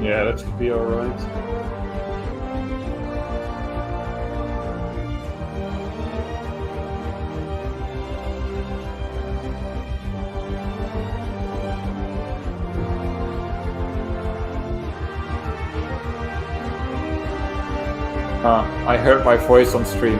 Yeah, that should be alright. I heard my voice on stream.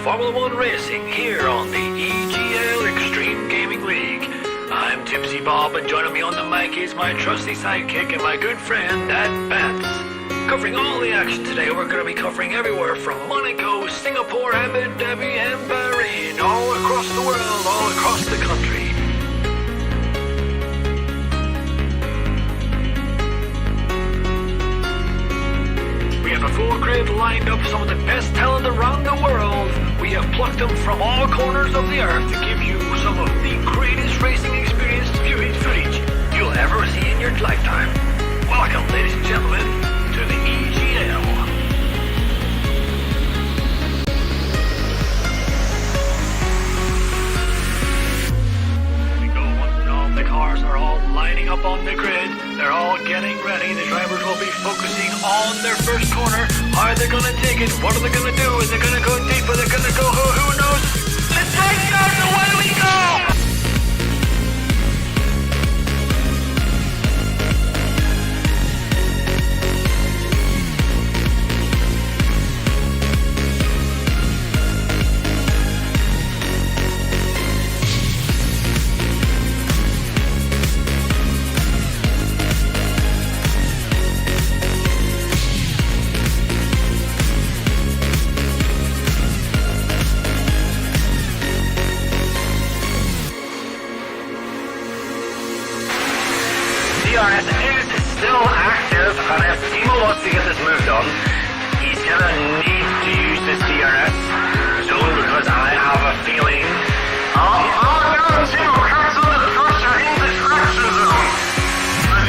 Formula One racing here on the EGL Extreme Gaming League. I'm Tipsy Bob, and joining me on the mic is my trusty sidekick and my good friend, Dad Bats. Covering all the action today, we're going to be covering everywhere from Monaco, Singapore, Abu Dhabi, and Bahrain, all across the world, all across the country. We have a full grid lined up, some of the best talent around the world. We have plucked them from all corners of the earth to give you some of the greatest racing experience viewing footage you'll ever see in your lifetime. Welcome, ladies and gentlemen, to the EGL. There we go, once and all the cars are all lining up on the grid. They're all getting ready. The drivers will be focusing on their first corner. Are they going to take it? What are they going to do? Is they going to go deep? Are they going to go? Who knows? Let's take it out and away we go! DRS is still active, and if Timo wants to get this moved on, he's gonna need to use this DRS zone because I have a feeling. Oh no, Timo, cancel the first indiscretion zone.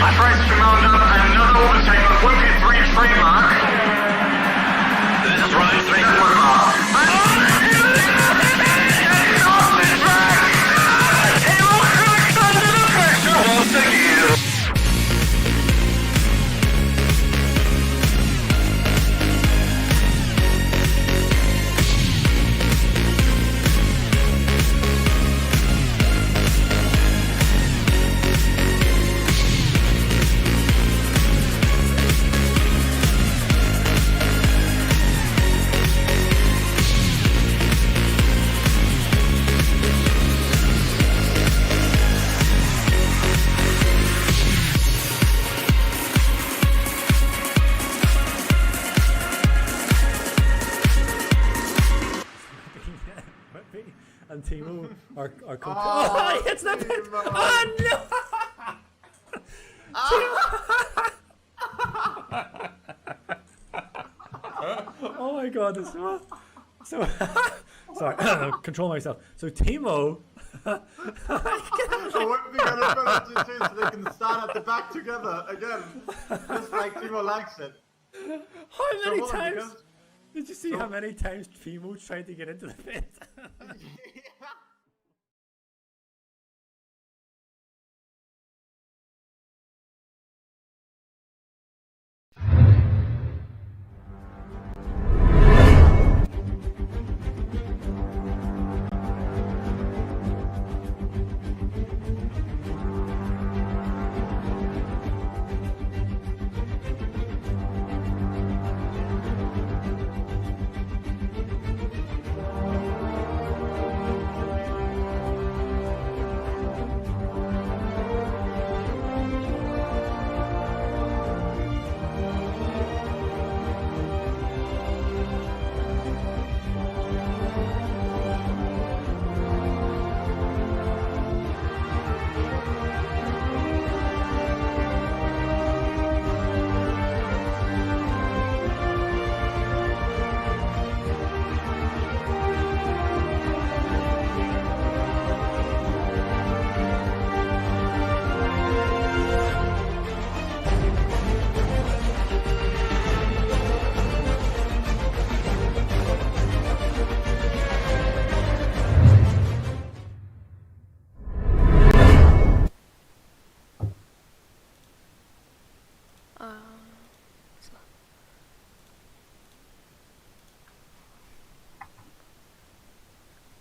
I tried to round up another overtake on 23 trademark. This is round 3. And Timo are oh, he hits that pit! Oh no! Oh my god, this so sorry, control myself. So Timo So when we get a penalty too, so they can stand at the back together again, just like Timo likes it. How many hold on, times? because- Did you see how many times Timo tried to get into the pit?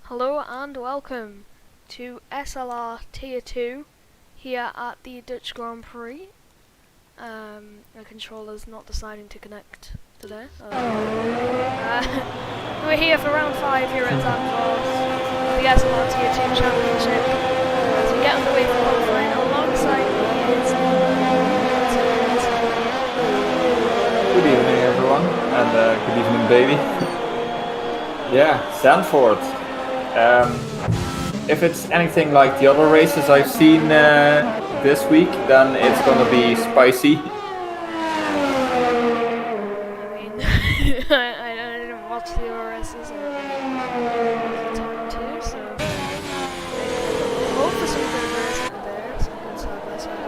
Hello and welcome to SLR Tier 2 here at the Dutch Grand Prix. The controller's not deciding to connect today. We're here for round 5 here at Zandvoort, the SLR Tier 2 Championship. As we get underway for qualifying, alongside me is... Good evening, everyone, and good evening, baby. Yeah, Zandvoort. If it's anything like the other races I've seen this week, then it's gonna be spicy. I mean, I didn't watch the ORSs at time too, so I hope for some good racing there, some good side by side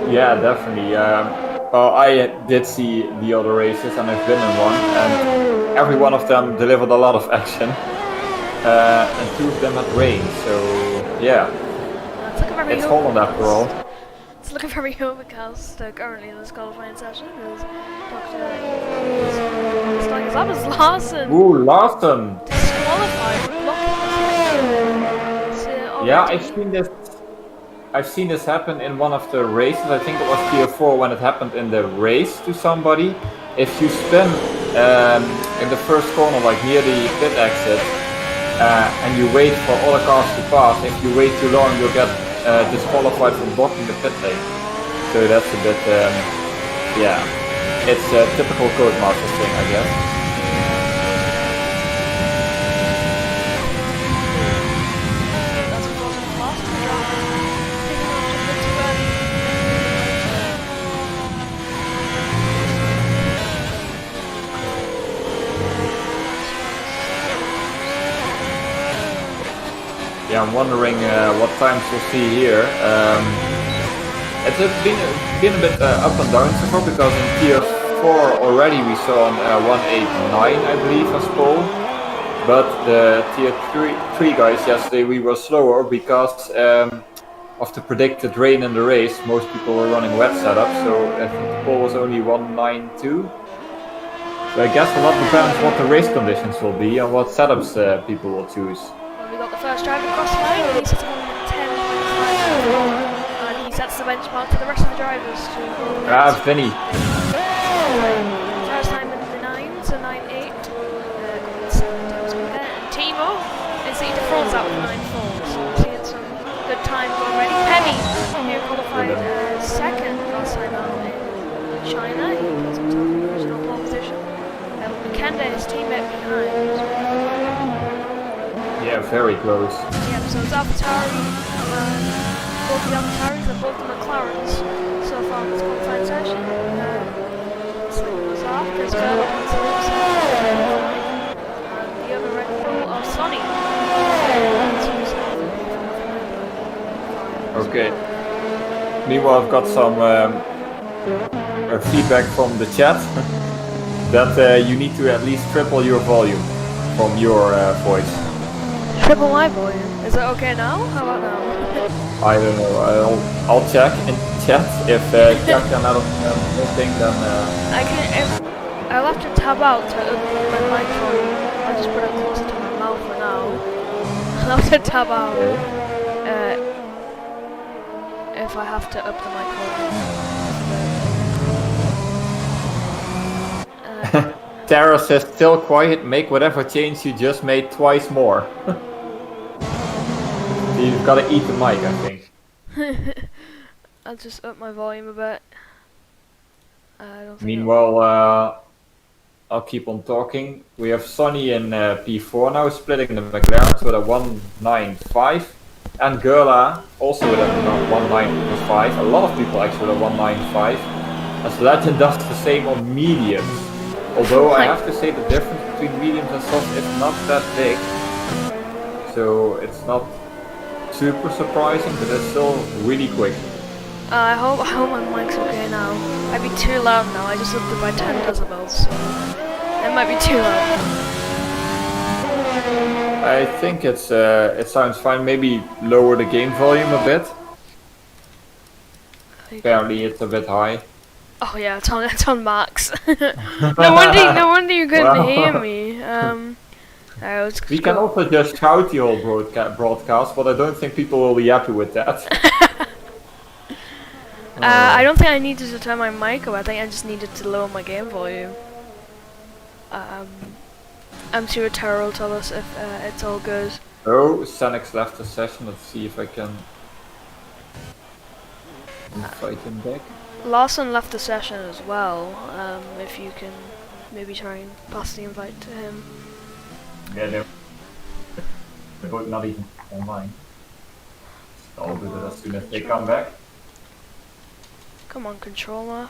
action. Yeah, definitely. Well, I did see the other races, and I've been in one, and every one of them delivered a lot of action. And 2 of them had rain, so yeah. It's looking very It's Holland after all. It's looking very overcast currently in this qualifying session. As Dr. It's like that was Larson Ooh, Larson! disqualified for blocking. Yeah, I've seen this happen in one of the races. I think it was Tier 4 when it happened in the race to somebody. If you spin in the first corner, like near the pit exit, and you wait for all the cars to pass, if you wait too long, you'll get disqualified from blocking the pit lane. So that's a bit, yeah, it's a typical Codemasters thing, I guess. That's unfortunate loss to the driver. Taking off just a bit too early. Yeah, I'm wondering what times we'll see here. It's been a bit up and down so far, because in Tier 4 already we saw an 189, I believe, as pole. But the Tier 3 guys yesterday, we were slower because of the predicted rain in the race. Most people were running wet setup, so I think the pole was only 192. So I guess a lot depends what the race conditions will be and what setups people will choose. Well, we got the first driver across the line, and he's sitting on 10.5. And he sets the benchmark to the rest of the drivers. Vinny. First time in the 9, so 9.8. And Timo is he defrauds that with 9.4. So we're seeing some good times already. Penny, who qualified second last time out in China. He puts himself in the original pole position. Kenda, his teammate behind. Yeah, very close. Yeah, so it's AlphaTauri, both the AlphaTauris and both the McLarens so far in this qualifying session. So it goes off, there's Gerber on the inside, and the other Red Bull of Sonny. Okay. Meanwhile, I've got some feedback from the chat that you need to at least triple your volume from your voice. Triple my volume. Is it okay now? How about now? I don't know. I'll check in chat. If chat cannot thing, then I'll have to tab out to open my microphone. I'll just put it closer to my mouth for now. I'll have to tab out if I have to up the microphone. Tara says, still quiet, make whatever change you just made twice more. You've got to eat the mic, I think. I'll just up my volume a bit. I don't think Meanwhile, I'll keep on talking. We have Sonny in P4 now, splitting the McLaren with a 195. And Gerla also with a 195. A lot of people actually with a 195. As Legend does the same on mediums. Although I have to say the difference between mediums and soft is not that big. So it's not super surprising, but it's still really quick. I hope my mic's okay now. Might be too loud now. I just upped it by 10 decibels, so it might be too loud. I think it sounds fine. Maybe lower the game volume a bit. Apparently it's a bit high. Oh yeah, it's on max. no wonder you couldn't hear me. We can also just shout the whole broadcast, but I don't think people will be happy with that. I don't think I needed to turn my mic up. I think I just needed to lower my game volume. I'm sure Tara will tell us if it's all good. Oh, Senex left the session. Let's see if I can invite him back. Lawson left the session as well. If you can maybe try and pass the invite to him. Yeah, they're both not even online. I'll do that as soon as they come back. Come on, controller.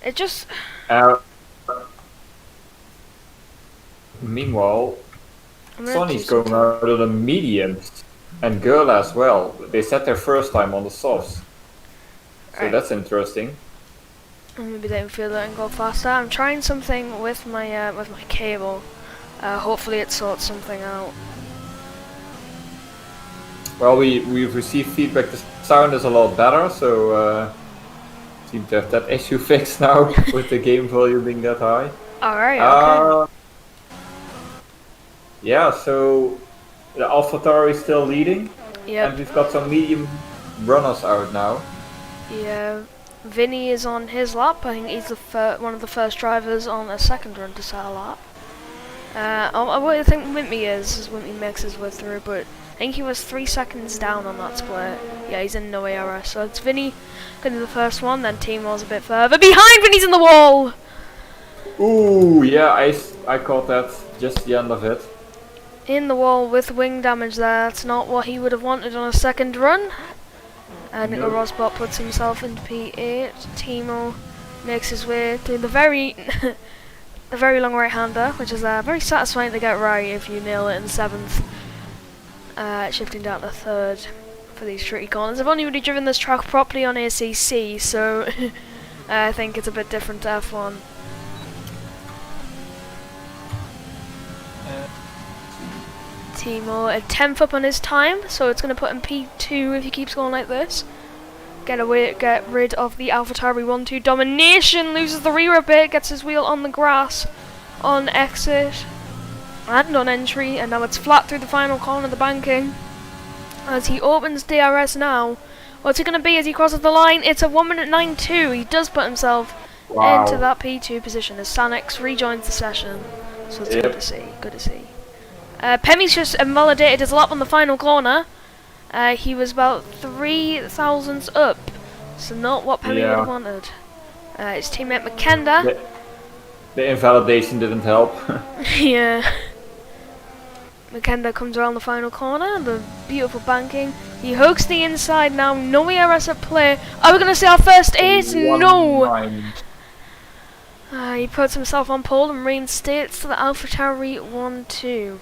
It just... Meanwhile, Sonny's going out of the mediums. And Girl as well. They set their first time on the softs. So that's interesting. Maybe they feel that and go faster. I'm trying something with my cable. Hopefully it sorts something out. Well, we've received feedback. The sound is a lot better, so seem to have that issue fixed now with the game volume being that high. Alright, okay. Yeah, so the AlphaTauri is still leading. Yep. And we've got some medium runners out now. Yeah, Vinny is on his lap. I think he's one of the first drivers on a second run to set a lap. What I think Wimpy is Wimpy makes his way through, but I think he was 3 seconds down on that split. Yeah, he's in no ARS. So it's Vinny going to the first one, then Timo's a bit further behind when he's in the wall! Ooh, yeah, I caught that just the end of it. In the wall with wing damage there. That's not what he would have wanted on a second run. And Nico Rosbot puts himself into P8. Timo makes his way through the very long right-hander, which is very satisfying to get right if you nail it in 7th. Shifting down to 3rd for these tricky corners. I've only really driven this track properly on ACC, so I think it's a bit different to F1. Timo a 10th up on his time, so it's going to put him P2 if he keeps going like this. Get rid of the AlphaTauri 1-2 domination, loses the rear a bit, gets his wheel on the grass on exit and on entry, and now it's flat through the final corner of the banking. As he opens DRS now, what's it going to be as he crosses the line? It's a 1:09.2. He does put himself into that P2 position as Sanex rejoins the session, so it's good to see, good to see. Pemi's just invalidated his lap on the final corner. He was about 3 thousandths up, so not what Pemi would have wanted. His teammate McKenda. The invalidation didn't help. Yeah. McKenda comes around the final corner, the beautiful banking. He hooks the inside now, no ERS at play. Are we going to see our first ace? No! He puts himself on pole and reinstates to the AlphaTauri 1-2.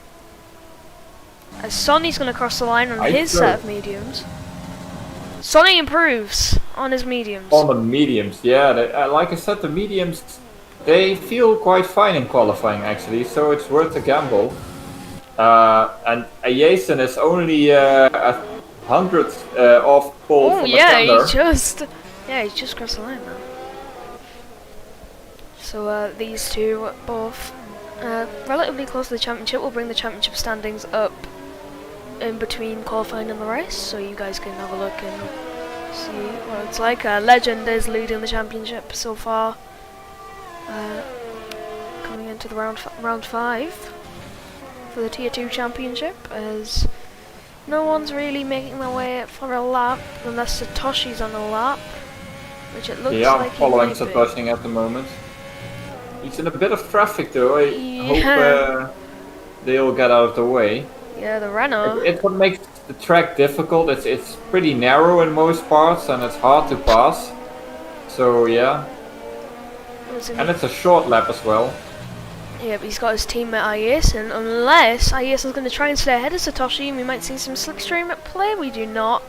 As Sonny's going to cross the line on I his sure. set of mediums. Sonny improves on his mediums. On the mediums, yeah. Like I said, the mediums, they feel quite fine in qualifying actually, so it's worth a gamble. And Jason is only a 100th off pole Oh from yeah, a he just crossed the line now. So these two both relatively close to the championship. Will bring the championship standings up in between qualifying and the race, so you guys can have a look and see what it's like. Legend is leading the championship so far, coming into the round 5 for the Tier 2 championship, as no one's really making their way for a lap unless Satoshi's on a lap, which it looks Yeah, like I'm following he might be. Satoshi at the moment. He's in a bit of traffic though. I Yeah. hope they'll get out of the way. Yeah, the Renault. It's what makes the track difficult. It's pretty narrow in most parts and it's hard to pass. So yeah, and it's a short lap as well. Yeah, but he's got his teammate Ayes, and unless Ayes is going to try and stay ahead of Satoshi, we might see some slipstream at play. We do not.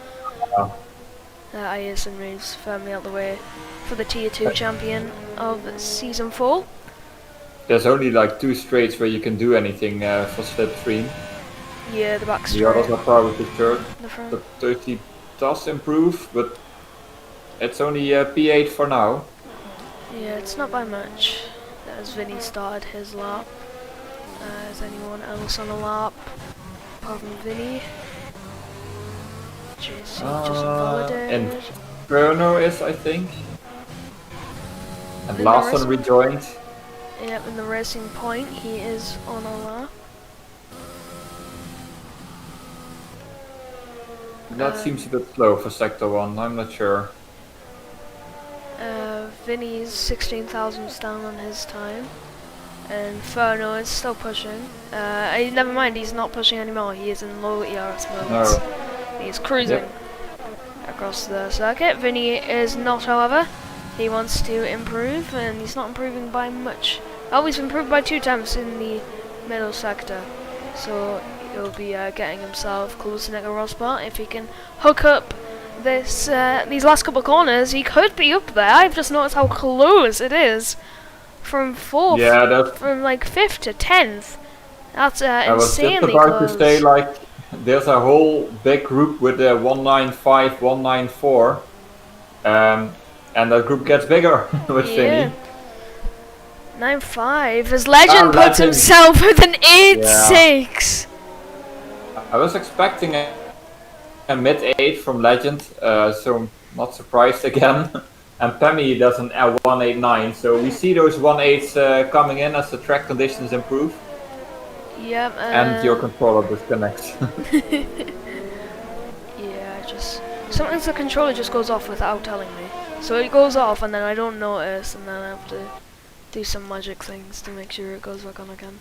Ayes moves firmly out the way for the Tier 2 champion of Season 4. There's only like 2 straights where you can do anything for slipstream. Yeah, the back The straight. others are probably third. The front. The 30 does improve, but it's only P8 for now. Yeah, it's not by much. As Vinny started his lap. Is anyone else on a lap apart from Vinny? JC just validated. Inferno is, I think. And In the Larson racing- rejoined. Yep, in the racing point, he is on a lap. That seems a bit slow for Sector 1, I'm not sure. Vinny's 16,000 down on his time. And Inferno is still pushing. Never mind, he's not pushing anymore. He is in low ERS mode. No. He's cruising across the circuit. Vinny is not, however. He wants to improve, and he's not improving by much. Oh, he's improved by 2 times in the middle sector. So he'll be getting himself close to Nico Rosberg. If he can hook up these last couple of corners, he could be up there. I've just noticed how close it is from 4th, Yeah, that's. from like 5th to 10th. That's I was just insanely about close. to say, like, there's a whole big group with 195, 194. And that group gets bigger with Yeah. Vinny. 9.5 as Legend puts Legend. himself with an 8.6. I was expecting a mid-8 from Legend, so I'm not surprised again. And Pemi does an 189, so we see those 1.8s coming in as the track conditions improve. Yep. And your controller disconnects. Yeah, sometimes the controller just goes off without telling me. So it goes off and then I don't notice, and then I have to do some magic things to make sure it goes back on again.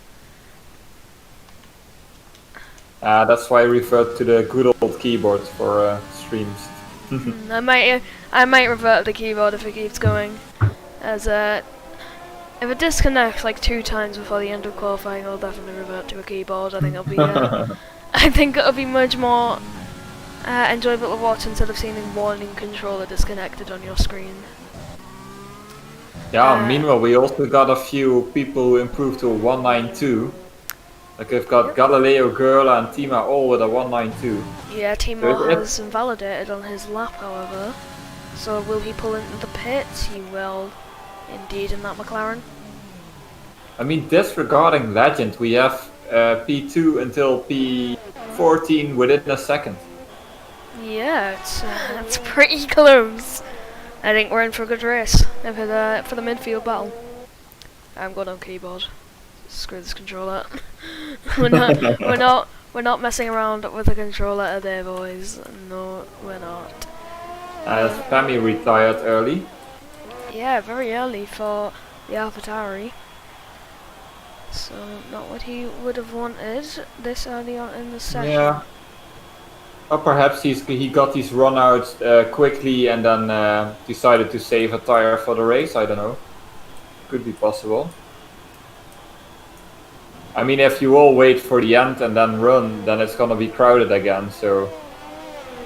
That's why I referred to the good old keyboard for streams. I might revert to the keyboard if it keeps going, as if it disconnects like 2 times before the end of qualifying, I'll definitely revert to a keyboard. I think it'll be much more enjoyable to watch instead of seeing a warning controller disconnected on your screen. Yeah, meanwhile we also got a few people who improved to a 192. Like we've got Galileo, Gurla and Tima all with a 192. Yeah, Timo has invalidated on his lap, however. So will he pull into the pits? He will, indeed, in that McLaren. I mean, disregarding Legend, we have P2 until P14 within a second. Yeah, it's pretty close. I think we're in for a good race for the midfield battle. I'm going on keyboard. Screw this controller. we're not messing around with the controller today, boys. No, we're not. Pemi retired early. Yeah, very early for the AlphaTauri. So not what he would have wanted this early on in the session. Yeah. Or perhaps he got these runouts quickly and then decided to save a tire for the race. I don't know. Could be possible. I mean, if you all wait for the end and then run, then it's gonna be crowded again. So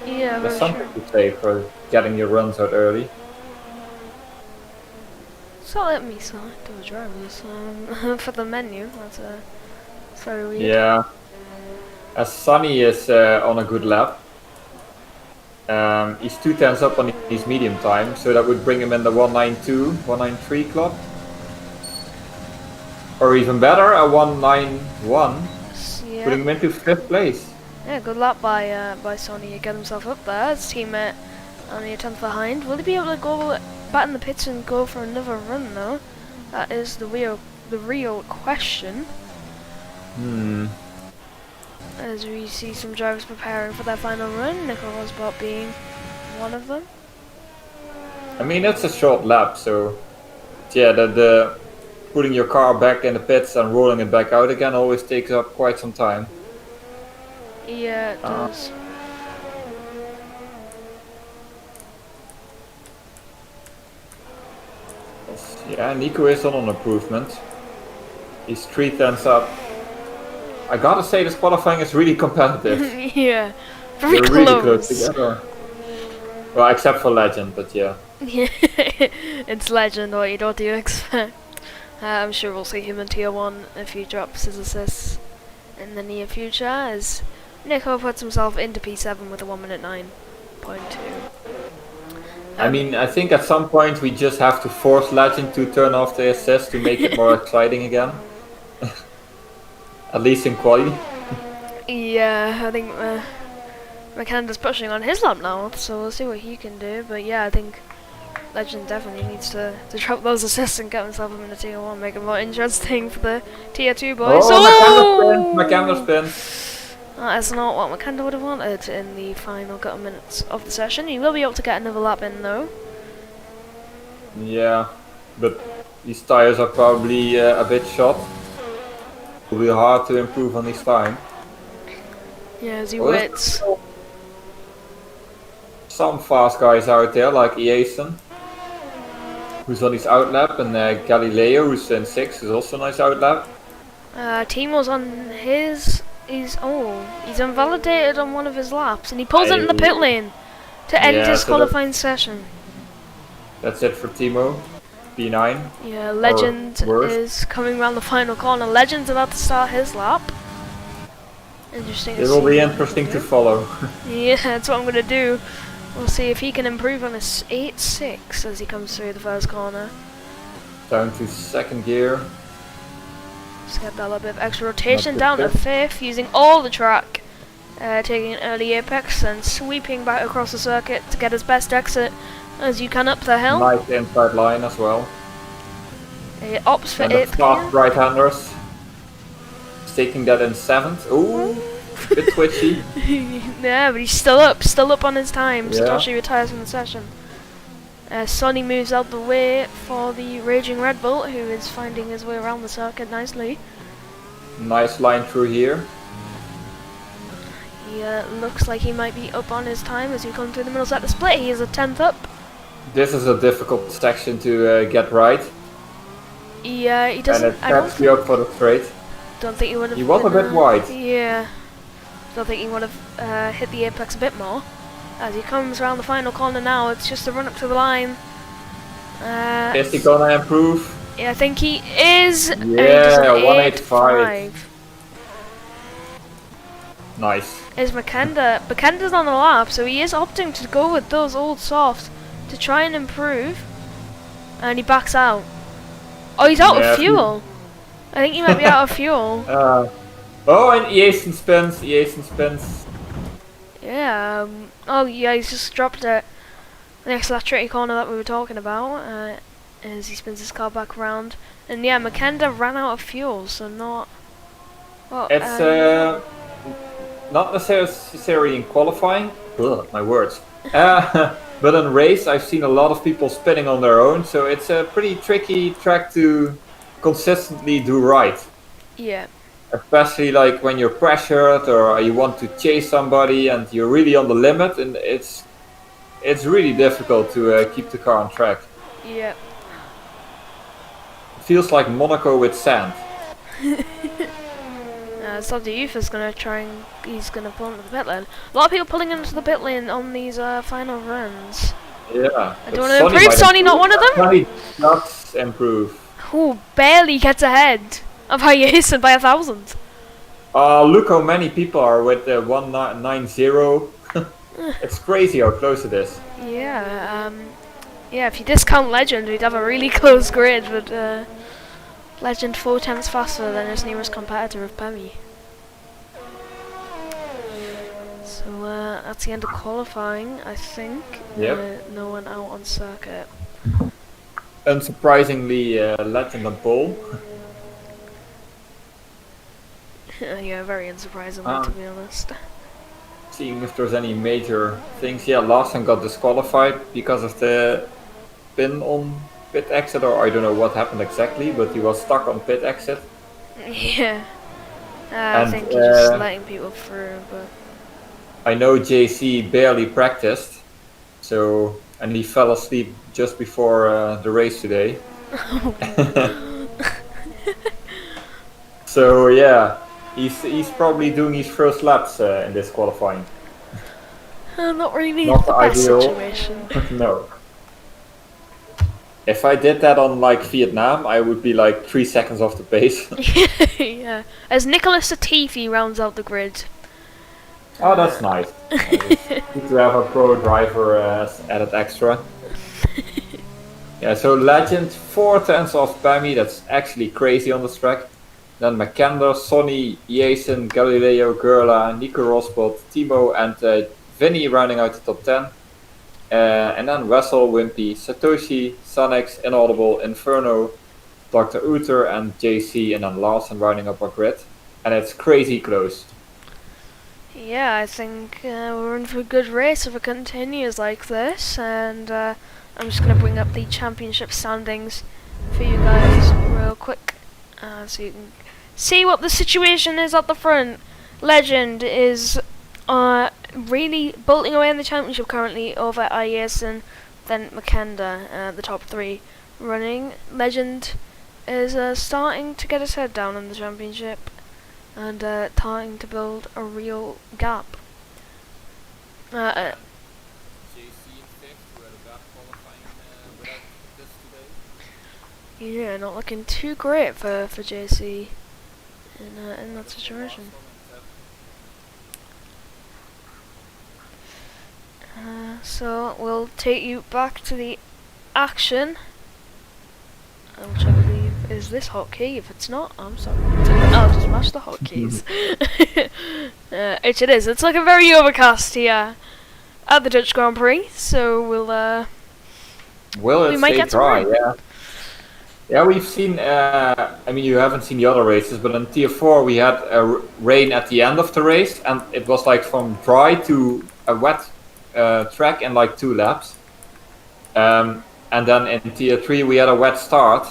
Yeah, there's very something true. to say for getting your runs out early. So let me select those drivers for the menu. That's very weird. Yeah. As Sunny is on a good lap. He's 2 tenths up on his medium time, so that would bring him in the 192, 193 club. Or even better, a 191, Yeah. putting him into 5th place. Yeah, good luck by Sonny to get himself up there. His teammate only a tenth behind. Will he be able to go back in the pits and go for another run though? That is the real question. As we see some drivers preparing for their final run, Nico Rosberg being one of them. I mean, it's a short lap, so yeah, the putting your car back in the pits and rolling it back out again always takes up quite some time. Yeah, it does. Yeah, Nico is on an improvement. He's 3 tenths up. I gotta say, this qualifying is really competitive. Yeah, very They're close. really close together. Well, except for Legend, but yeah. Yeah, it's Legend. What do you expect? I'm sure we'll see him in Tier 1 if he drops his assists in the near future, as Nico puts himself into P7 with a 1 minute 9.2. I mean, I think at some point we just have to force Legend to turn off the assist to make it more exciting again. At least in quali. Yeah, I think McCanda's pushing on his lap now, so we'll see what he can do. But yeah, I think Legend definitely needs to drop those assists and get himself up in the Tier 1, make it more interesting for the Tier 2 boys. Oh, McCandler spins. That's not what McCanda would have wanted in the final couple minutes of the session. He will be able to get another lap in though. Yeah, but these tires are probably a bit shot. It will be hard to improve on his time. Yeah, as he Oh, waits. Some fast guys out there like Iason, who's on his outlap, and Galileo, who's in 6th, is also a nice outlap. Timo's on his. He's invalidated on one of his laps, and he pulls it in the pit lane to end his qualifying session. That's it for Timo. P9. Yeah, Legend is coming around the final corner. Legend's about to start his lap. Interesting. It will be interesting to follow. Yeah, that's what I'm gonna do. We'll see if he can improve on his 8.6 as he comes through the first corner. Down to 2nd gear. Just get that little bit of extra rotation down to 5th, using all the track. Taking an early apex and sweeping back across the circuit to get his best exit as you can up the hill. Nice inside line as well. It opts for And the 8th fast gear. right-handers. Taking that in 7th. Ooh, bit twitchy. Yeah, but he's still up on his time. Yeah. Satoshi retires from the session. Sonny moves out the way for the raging Red Bull, who is finding his way around the circuit nicely. Nice line through here. He looks like he might be up on his time as we come through the middle sector split. He is a 10th up. This is a difficult section to get right. He doesn't. And it I don't sets you up for the straight. think he would have. He was a bit wide. Yeah. Don't think he would have hit the apex a bit more. As he comes around the final corner now, it's just a run up to the line. Is he gonna improve? Yeah, I think he is. Yeah, 185. Nice. Is Makanda. Makanda's on the lap, so he is opting to go with those old softs to try and improve. And he backs out. Oh, he's out of fuel. I think he might be out of fuel. Oh, and Iason spins. Yeah. Oh, yeah, he's just dropped it. The accelerator corner that we were talking about. As he spins his car back around. And yeah, Makanda ran out of fuel, so not. Well, It's not necessarily in qualifying. Ugh, my words. But in race, I've seen a lot of people spinning on their own, so it's a pretty tricky track to consistently do right. Yeah. Especially like when you're pressured or you want to chase somebody and you're really on the limit, and it's really difficult to keep the car on track. Yeah. It feels like Monaco with sand. Sub Youth is gonna he's gonna pull into the pit lane. A lot of people pulling into the pit lane on these final runs. Yeah. I don't want to improve. Sonny, not one of them. Sonny does improve. Who barely gets ahead of how you hasten by 1,000. Look how many people are with the 190. It's crazy how close it is. Yeah, yeah, if you discount Legend, we'd have a really close grid, but Legend 4 times faster than his nearest competitor of Pemi. So that's the end of qualifying, I think. Yep. No one out on circuit. Unsurprisingly, Legend and pole. Yeah, very unsurprisingly, to be honest. Seeing if there's any major things. Yeah, Larsen got disqualified because of the pin on pit exit, or I don't know what happened exactly, but he was stuck on pit exit. Yeah. I think he's just letting people through, but... I know JC barely practiced, and he fell asleep just before the race today. So yeah, he's probably doing his first laps in this qualifying. Not really Not the best ideal. situation. No. If I did that on like Vietnam, I would be like 3 seconds off the pace. Yeah. As Nicholas Latifi rounds out the grid. Oh, that's nice. Good to have a pro driver as added extra. Yeah, so Legend 4 tenths off Pemi, that's actually crazy on this track. Then McKender, Sonny, Jason, Galileo, Gerla, Nico Rosbot, Timo and Vinny rounding out the top 10. And then Wessel, Wimpy, Satoshi, Sanex, Inaudible, Inferno, Dr. Uther and JC, and then Larsen rounding up our grid. And it's crazy close. Yeah, I think we're in for a good race if it continues like this. And I'm just going to bring up the championship standings for you guys real quick. So you can see what the situation is at the front. Legend is really bolting away in the championship currently over Ayerson, then Makanda, the top 3 running. Legend is starting to get his head down in the championship and starting to build a real gap. JC in 5th, who had a bad qualifying without this today. Yeah, not looking too great for JC in that situation. So we'll take you back to the action, which I believe is this hotkey. If it's not, I'm sorry. I'll just mash the hotkeys. Which it is. It's looking very overcast here at the Dutch Grand Prix. So we might get dry, some rain. yeah. Yeah, we've seen, I mean, you haven't seen the other races, but in Tier 4 we had rain at the end of the race, and it was like from dry to a wet track in like 2 laps. And then in Tier 3 we had a wet start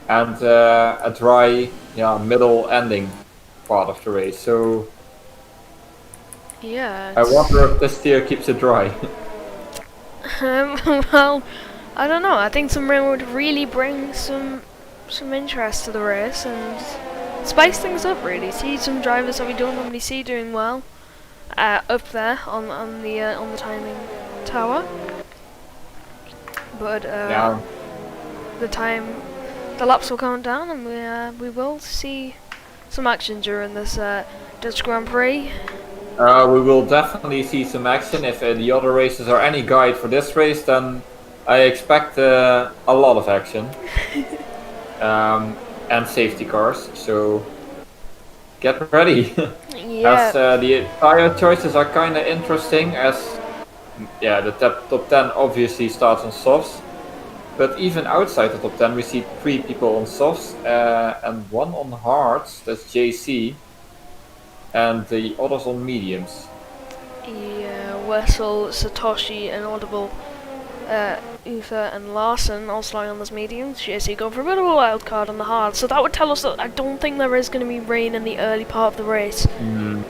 and a dry middle ending part of the race. So Yeah. I wonder if this tier keeps it dry. Well, I don't know. I think some rain would really bring some interest to the race and spice things up. Really, see some drivers that we don't normally see doing well up there on the timing tower. But the laps will count down, and we will see some action during this Dutch Grand Prix. We will definitely see some action. If the other races are any guide for this race, then I expect a lot of action. And safety cars, so get ready. Yeah. As the tire choices are kind of interesting, as the top 10 obviously starts on softs, but even outside the top 10 we see 3 people on softs and 1 on hards, that's JC, and the others on mediums. Yeah, Wessel, Satoshi, Inaudible, Uther and Larsen all sliding on those mediums. JC going for a bit of a wild card on the hard, so that would tell us that I don't think there is going to be rain in the early part of the race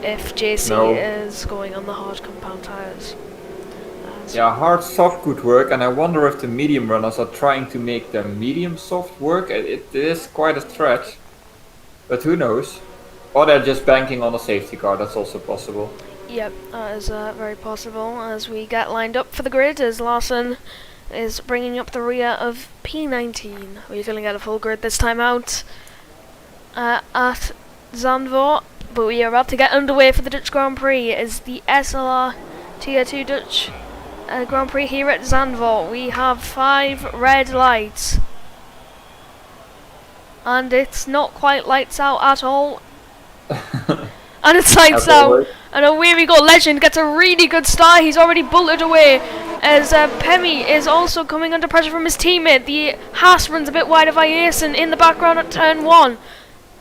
if JC is going on the hard compound tires. Yeah, hard soft could work, and I wonder if the medium runners are trying to make the medium soft work. It is quite a stretch, but who knows. Or they're just banking on a safety car, that's also possible. Yep, that is very possible. As we get lined up for the grid, as Larson is bringing up the rear of P19. We're going to get a full grid this time out at Zandvoort, but we are about to get underway for the Dutch Grand Prix. It is the SLR Tier 2 Dutch Grand Prix here at Zandvoort. We have 5 red lights, and it's not quite lights out at all. And it's lights out. And away we go. Legend gets a really good start. He's already bolted away. As Pemi is also coming under pressure from his teammate. The Haas runs a bit wide of Ayerson in the background at turn 1.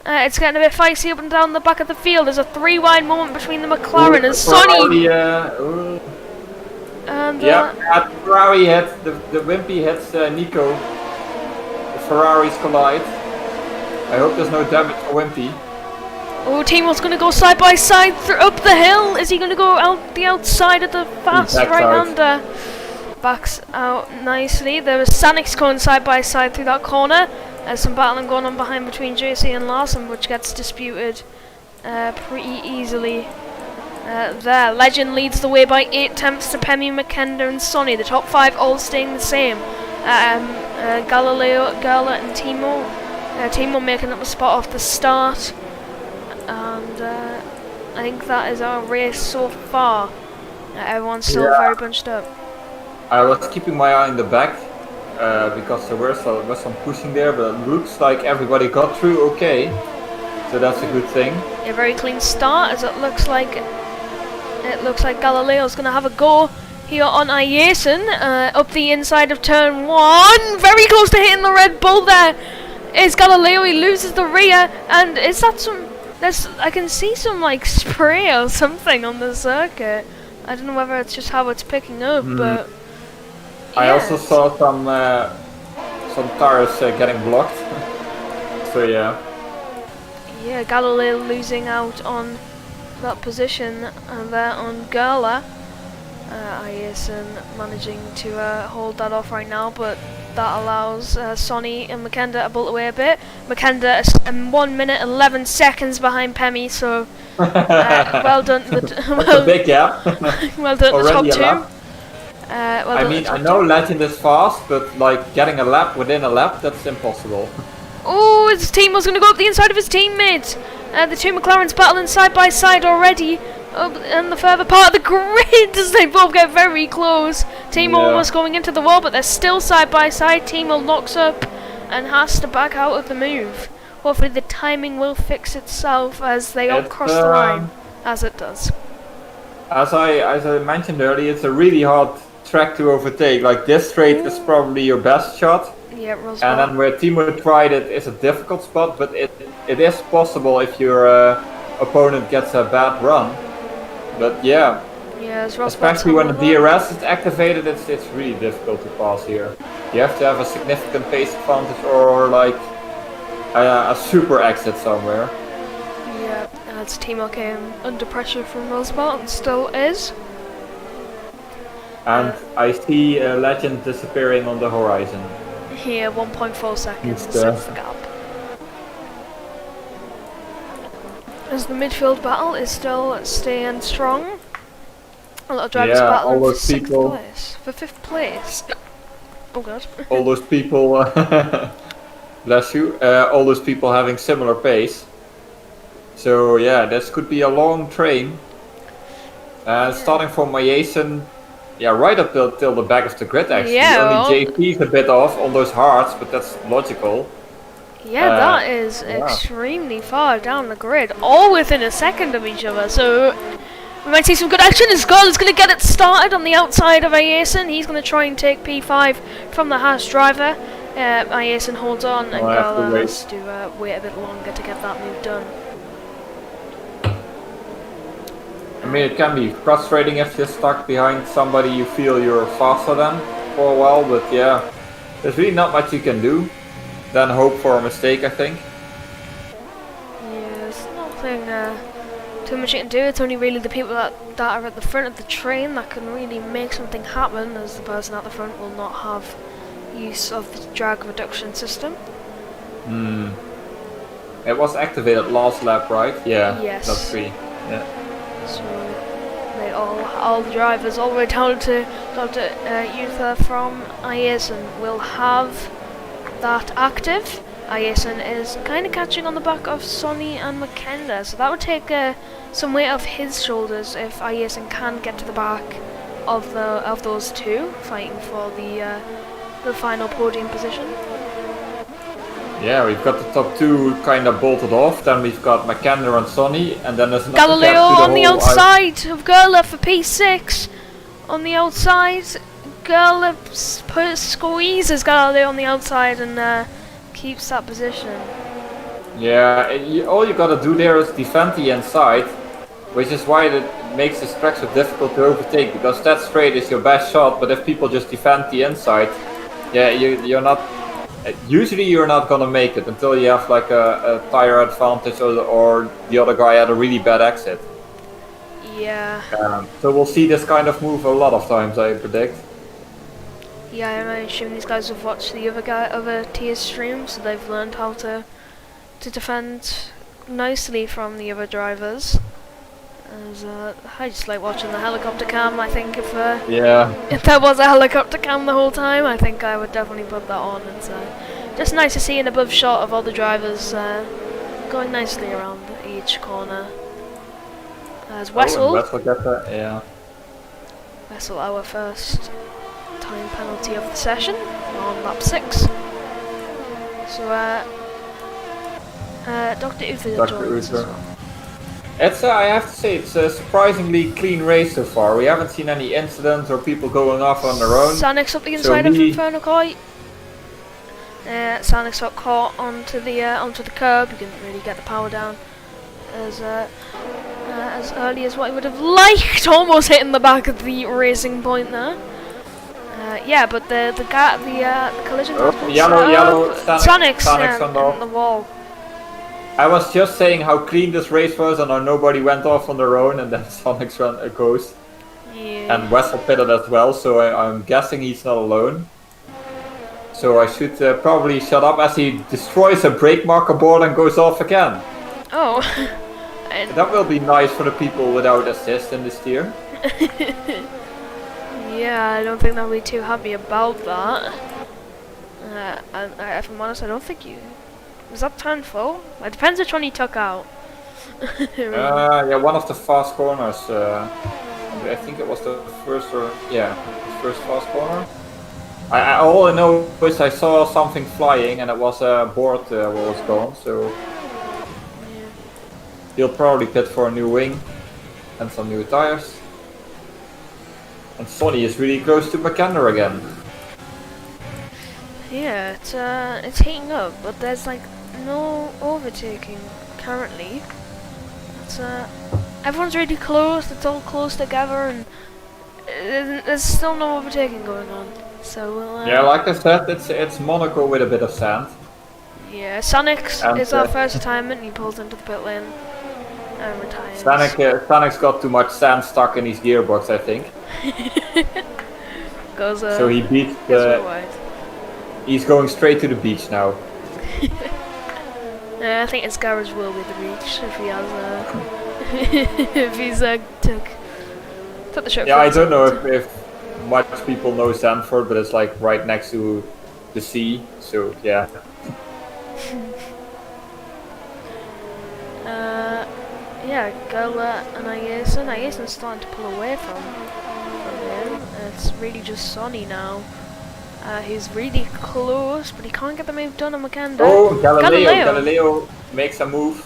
It's getting a bit feisty up and down the back of the field. There's a 3-wide moment between the McLaren and Sonny. And Ferrari hits the Wimpy hits Nico. The Ferraris collide. I hope there's no damage for Wimpy. Oh, Timo's going to go side by side up the hill. Is he going to go out the outside of the fast right-hander? Backs out nicely. There was Sanix going side by side through that corner. There's some battling going on behind between JC and Larson, which gets disputed pretty easily. There, Legend leads the way by 8 tenths to Pemi, Makenda and Sonny. The top 5 all staying the same. Galileo, Gala and Timo. Timo making up a spot off the start. And I think that is our race so far. Everyone's still very bunched up. I was keeping my eye in the back because there was some pushing there, but it looks like everybody got through okay. So that's a good thing. A very clean start, as it looks like Galileo's going to have a go here on Ayerson up the inside of turn 1. Very close to hitting the Red Bull there. Is Galileo, he loses the rear, and is that some... I can see some like spray or something on the circuit. I don't know whether it's just how it's picking up, but... Yeah. I also saw some tires getting blocked. So yeah. Yeah, Galileo losing out on that position there on Gerla. Ayerson managing to hold that off right now, but that allows Sonny and Makenda to bolt away a bit. Makenda is 1 minute 11 seconds behind Pemi, so well done. A big gap. Well done, the top 2. I know Legend is fast, but like getting a lap within a lap, that's impossible. Oh, his team was going to go up the inside of his teammate. The 2 McLarens battling side by side already. And the further part of the grid as they both get very close. Timo almost going into the wall, but they're still side by side. Timo locks up and has to back out of the move. Hopefully the timing will fix itself as they all cross the line, as it does. As I mentioned earlier, it's a really hard track to overtake. Like this straight is probably your best shot. Yeah, and then where Timo tried it is a difficult spot, but it is possible if your opponent gets a bad run. But yeah, especially when the DRS is activated, it's really difficult to pass here. You have to have a significant pace advantage or like a super exit somewhere. Yeah, as Timo came under pressure from Roosevelt and still is. And I see Legend disappearing on the horizon. Here, 1.4 seconds is the gap. As the midfield battle is still staying strong. A lot of drivers battling for 6th place. For 5th place. Oh god. All those people, bless you, all those people having similar pace. So yeah, this could be a long train. Starting from Ayerson, right up till the back of the grid actually. Only JP is a bit off on those hards, but that's logical. Yeah, that is extremely far down the grid, all within a second of each other, so we might see some good action. As Girl is going to get it started on the outside of Ayerson. He's going to try and take P5 from the Haas driver. Ayerson holds on, and Girl has to wait a bit longer to get that move done. I mean, it can be frustrating if you're stuck behind somebody you feel you're faster than for a while, but yeah, there's really not much you can do. Then hope for a mistake, I think. Yeah, there's nothing too much you can do. It's only really the people that are at the front of the train that can really make something happen, as the person at the front will not have use of the drag reduction system. It was activated last lap, right? Yeah. Yes. That's 3. Yeah. So they all the drivers all the way down to Dr. Uther from Iason will have that active. Iason is kind of catching on the back of Sonny and Makenda, so that would take some weight off his shoulders if Iason can get to the back of those two fighting for the final podium position. Yeah, we've got the top 2 kind of bolted off. Then we've got Makenda and Sonny, and then there's another Galileo gap to on the whole outside of Gerla for P6. On the outside, Gerla squeezes Galileo on the outside and keeps that position. Yeah, all you gotta do there is defend the inside, which is why it makes this track so difficult to overtake, because that straight is your best shot, but if people just defend the inside, yeah, you're not... Usually you're not gonna make it until you have like a tire advantage or the other guy had a really bad exit. Yeah. So we'll see this kind of move a lot of times, I predict. Yeah, I assume these guys have watched the other tier streams, so they've learned how to defend nicely from the other drivers. As, I just like watching the helicopter cam. I think if there was a helicopter cam the whole time, I think I would definitely put that on. It's just nice to see an above shot of all the drivers going nicely around each corner. As Wessel, Wessel gets that, yeah. Wessel, our first time penalty of the session on lap 6. So Dr. Uther joins as well. It's I have to say, it's a surprisingly clean race so far. We haven't seen any incidents or people going off on their own. Sanik's up the inside of Inferno Koi. Sanik's got caught onto the curb. You couldn't really get the power down as early as what he would have liked, almost hitting the back of the racing point there. Yeah, but the collision. Yellow, Sanik's on the wall. I was just saying how clean this race was and how nobody went off on their own, and then Sonic's run a ghost. Yeah. And Wessel pitted as well, so I'm guessing he's not alone. So I should probably shut up as he destroys a brake marker board and goes off again. Oh. That will be nice for the people without assist in this tier. Yeah, I don't think they'll be too happy about that. And if I'm honest, I don't think you... Was that turn 4? It depends which one he took out. Yeah, one of the fast corners. I think it was the first first fast corner. All I know is I saw something flying and it was a board what was gone, so he'll probably pit for a new wing and some new tires. And Sonny is really close to Makenda again. Yeah, it's heating up, but there's like no overtaking currently. It's everyone's really close. It's all close together, and there's still no overtaking going on. So we'll, yeah, like I said, it's Monaco with a bit of sand. Yeah, Sonic's is our first retirement. He pulls into the pit lane and retires. Sonic's got too much sand stuck in his gearbox, I think. So he beats the. He's going straight to the beach now. I think his garage will be the beach if he has if he's took the trip. Yeah, I don't know if much people know Zandvoort, but it's like right next to the sea, so yeah. Yeah, Gola and Ayeson's starting to pull away from him. It's really just Sonny now. He's really close, but he can't get the move done on Makenda. Oh, Galileo makes a move.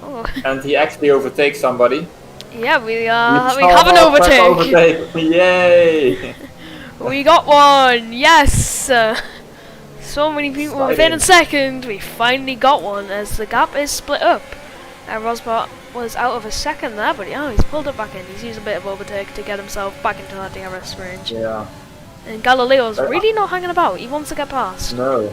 Oh. And he actually overtakes somebody. Yeah, we have an overtake. Yay! We got one. Yes. So many people within a second. We finally got one as the gap is split up. Rosbot was out of a second there, but he's pulled it back in. He's used a bit of overtake to get himself back into that DRS range. Yeah. And Galileo's really not hanging about. He wants to get past. No.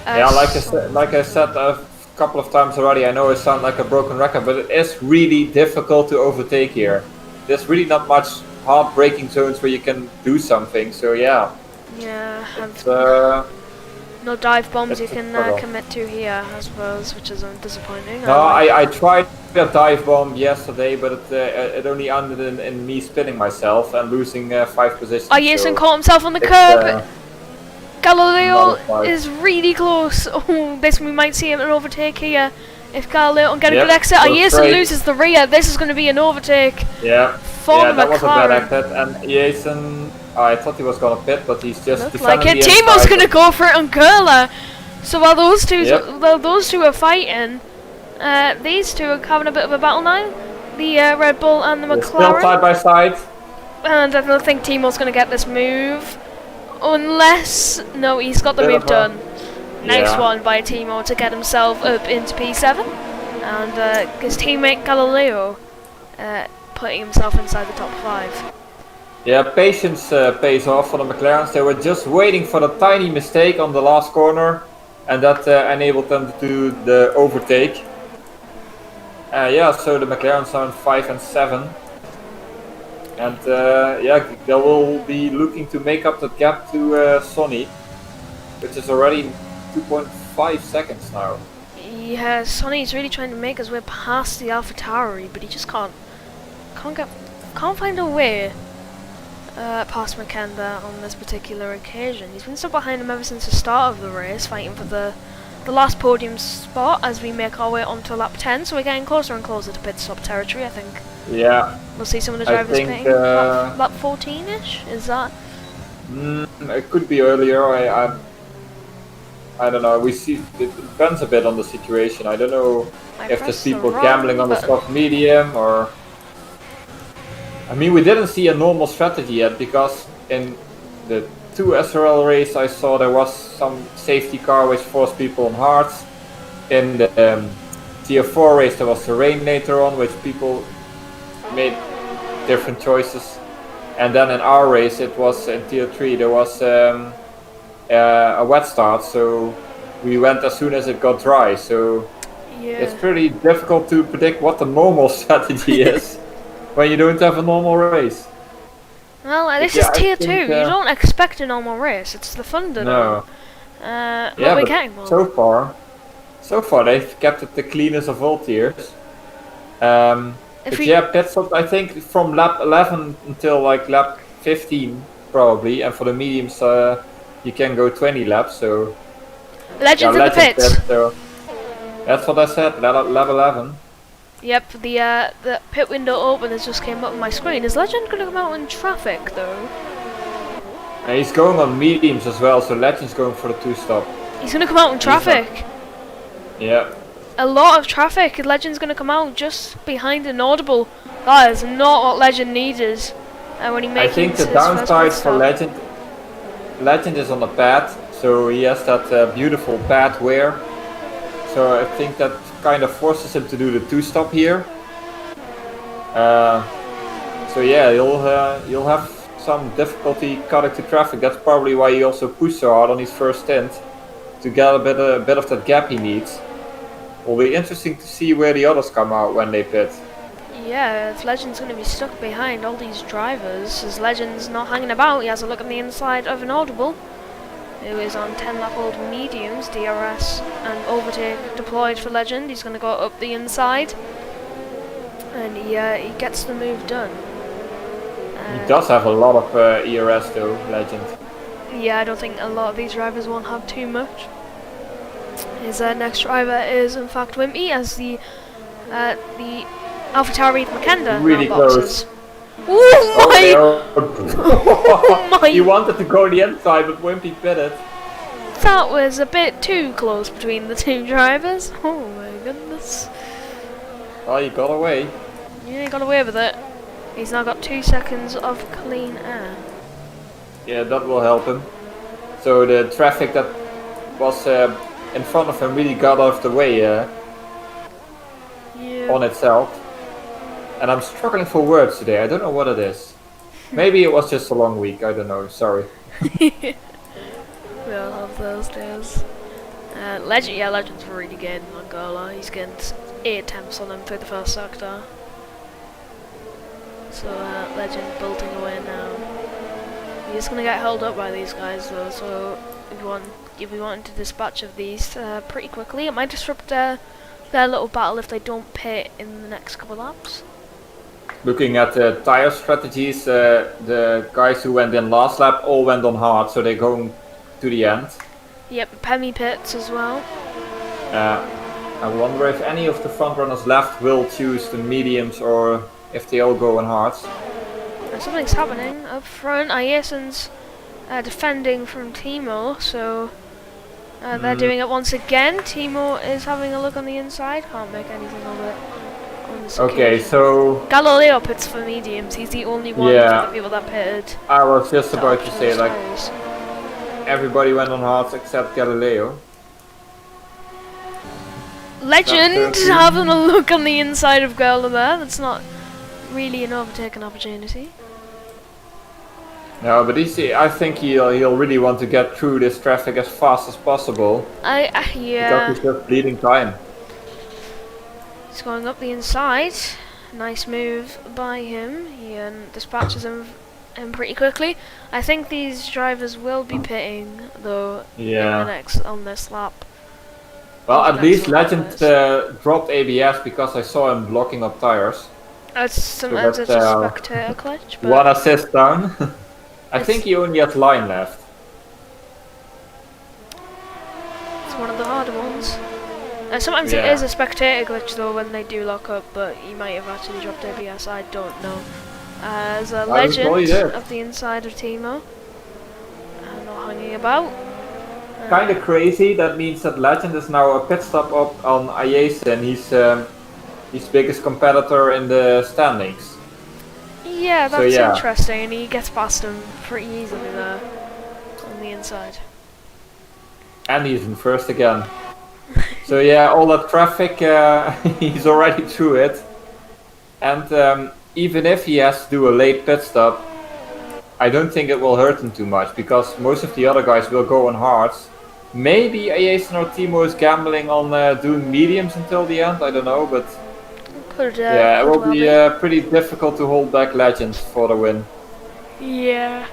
Yeah, like I said a couple of times already, I know it sounds like a broken record, but it is really difficult to overtake here. There's really not much hard braking zones where you can do something, so yeah. Yeah. No dive bombs you That's a can struggle. commit to here, I suppose, which is disappointing. No, I tried a dive bomb yesterday, but it only ended in me spinning myself and losing 5 positions. Oh, Jason so caught himself on the it's, curb. Galileo nullified. is really close. Oh, this we might see an overtake here. If Galileo can get a Yep, good exit, goes Jason straight. loses the rear. This is going to be an overtake. Yeah, For yeah, that was a bad McLaren. exit. And Jason, I thought he was gonna pit, but he's just Looks defending like it. the Timo's inside. going to go for it on Curler. So while those two, Yep. those two are fighting, these two are having a bit of a battle now. The Red Bull and the They're still McLaren. side by side. And I don't think Timo's going to get this move. Unless... No, he's got the Bit move of a- done. Nice Yeah. one by Timo to get himself up into P7. And his teammate Galileo putting himself inside the top 5. Yeah, patience pays off for the McLarens. They were just waiting for the tiny mistake on the last corner, and that enabled them to do the overtake. Yeah, so the McLarens are in 5 and 7. And yeah, they will be looking to make up that gap to Sonny, which is already 2.5 seconds now. Yeah, Sonny's really trying to make his way past the AlphaTauri, but he just can't find a way past Makenda on this particular occasion. He's been stuck behind him ever since the start of the race, fighting for the last podium spot as we make our way onto lap 10. So we're getting closer and closer to pit stop territory, I think. Yeah, We'll see some of the I drivers think, pitting lap 14-ish. Is that? it could be earlier. I don't know. We see it depends a bit on the situation. I don't know I if there's pressed the people wrong gambling on the button. soft medium or. I mean, we didn't see a normal strategy yet because in the 2 SRL race I saw there was some safety car which forced people on hards. In the Tier 4 race there was the rain later on, which people made different choices. And then in our race it was in Tier 3 there was a wet start, so we went as soon as it got dry. So it's Yeah. pretty difficult to predict what the normal strategy is when you don't have a normal race. Well, this yeah, is I tier think, 2. You don't expect a normal race. It's the Thunder. No. But Yeah, we're but getting one. so far they've kept it the cleanest of all tiers. If But we- yeah, pit stop I think from lap 11 until like lap 15 probably, and for the mediums you can go 20 laps. So Legends yeah, in the Legend pits. pit, so that's what I said. Lap 11. Yep, the pit window openers just came up on my screen. Is Legend going to come out in traffic though? And he's going on mediums as well, so Legend's going for the 2-stop. He's going to come out in traffic. Yeah. A lot of traffic. Legend's going to come out just behind an audible. That is not what Legend needed when he I made think the his downside first for pit stop. Legend is on the pad, so he has that beautiful pad wear. So I think that kind of forces him to do the 2-stop here. So yeah, you'll have some difficulty cutting to traffic. That's probably why he also pushed so hard on his first stint to get a bit of that gap he needs. Will be interesting to see where the others come out when they pit. Yeah, if Legend's going to be stuck behind all these drivers, as Legend's not hanging about, he has a look on the inside of an audible, who is on 10-lap-old mediums, DRS and overtake deployed for Legend. He's going to go up the inside, and he gets the move done. He does have a lot of ERS though, Legend. Yeah, I don't think a lot of these drivers won't have too much. His next driver is in fact Wimpy, as the AlphaTauri Makenda Really now close. boxes. Ooh, my! Oh, my! he wanted to go the inside, but Wimpy pitted. That was a bit too close between the two drivers. Oh my goodness. Oh, he got away. Yeah, he got away with it. He's now got 2 seconds of clean air. Yeah, that will help him. So the traffic that was in front of him really got out of the way Yeah. on itself. And I'm struggling for words today. I don't know what it is. Maybe it was just a long week. I don't know. Sorry. We all have those days. Legend's really good in Angola. He's getting 8 attempts on him through the first sector. So Legend bolting away now. He's gonna get held up by these guys though, so you'll be wanting to dispatch of these pretty quickly. It might disrupt their little battle if they don't pit in the next couple laps. Looking at the tire strategies, the guys who went in last lap all went on hard, so they're going to the end. Yep, Pemi pits as well. I wonder if any of the front runners left will choose the mediums or if they all go on hards. Something's happening up front. Ayeson's defending from Timo, so they're doing it once again. Timo is having a look on the inside. Can't make anything of it. Okay, so Galileo pits for mediums. He's the only one of the people that pitted. I was just about to say, like, everybody went on hards except Galileo. Legend having a look on the inside of Gerla there. That's not really an overtaken opportunity. No, but I think he'll really want to get through this traffic as fast as possible. Yeah. Because he's just bleeding time. He's going up the inside. Nice move by him. He dispatches him pretty quickly. I think these drivers will be pitting though on this lap. Well, at least Legend dropped ABS because I saw him blocking up tires. Sometimes it's a spectator glitch. But one assist down. I think he only has line left. It's one of the harder ones. Sometimes it is a spectator glitch though when they do lock up, but he might have actually dropped ABS, I don't know. As a Legend of the inside of Timo. Not hanging about. Kinda crazy, that means that Legend is now a pit stop up on Ayesen. He's his biggest competitor in the standings. Yeah, that's interesting, and he gets past him pretty easily there on the inside. And he's in first again. So yeah, all that traffic, he's already through it. And even if he has to do a late pit stop, I don't think it will hurt him too much, because most of the other guys will go on hards. Maybe Ayesen or Timo is gambling on doing mediums until the end, I don't know, but it will be pretty difficult to hold back Legends for the win. Yeah.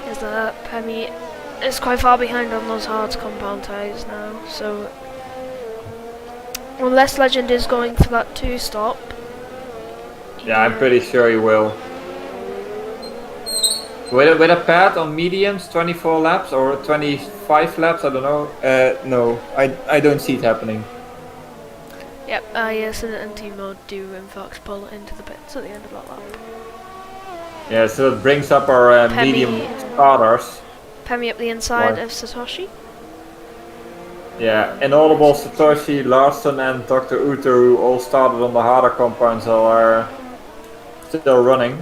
Is Pemi is quite far behind on those hards compound tires now, so unless Legend is going for that 2-stop. Yeah, I'm pretty sure he will. With a pad on mediums, 24 laps or 25 laps, I don't know. No, I don't see it happening. Yep, yes, and Timo do in fact pull into the pits at the end of that lap. Yeah, so it brings up our medium starters. Pemi up the inside of Satoshi. Yeah, Inaudible, Satoshi, Larson and Dr. Uter, who all started on the harder compounds, are still running.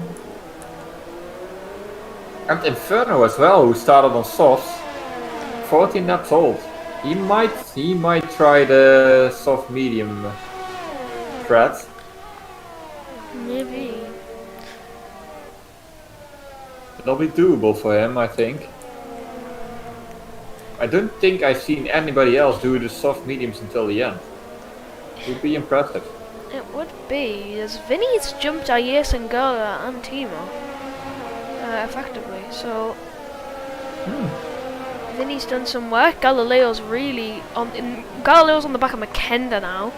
And Inferno as well, who started on softs, 14 laps old. He might try the soft medium threat. Maybe. It'll be doable for him, I think. I don't think I've seen anybody else do the soft mediums until the end. It would be impressive. It would be, as Vinny's jumped Ayes and Gerla and Timo effectively, so Vinny's done some work. Galileo's Galileo's on the back of Makenda now,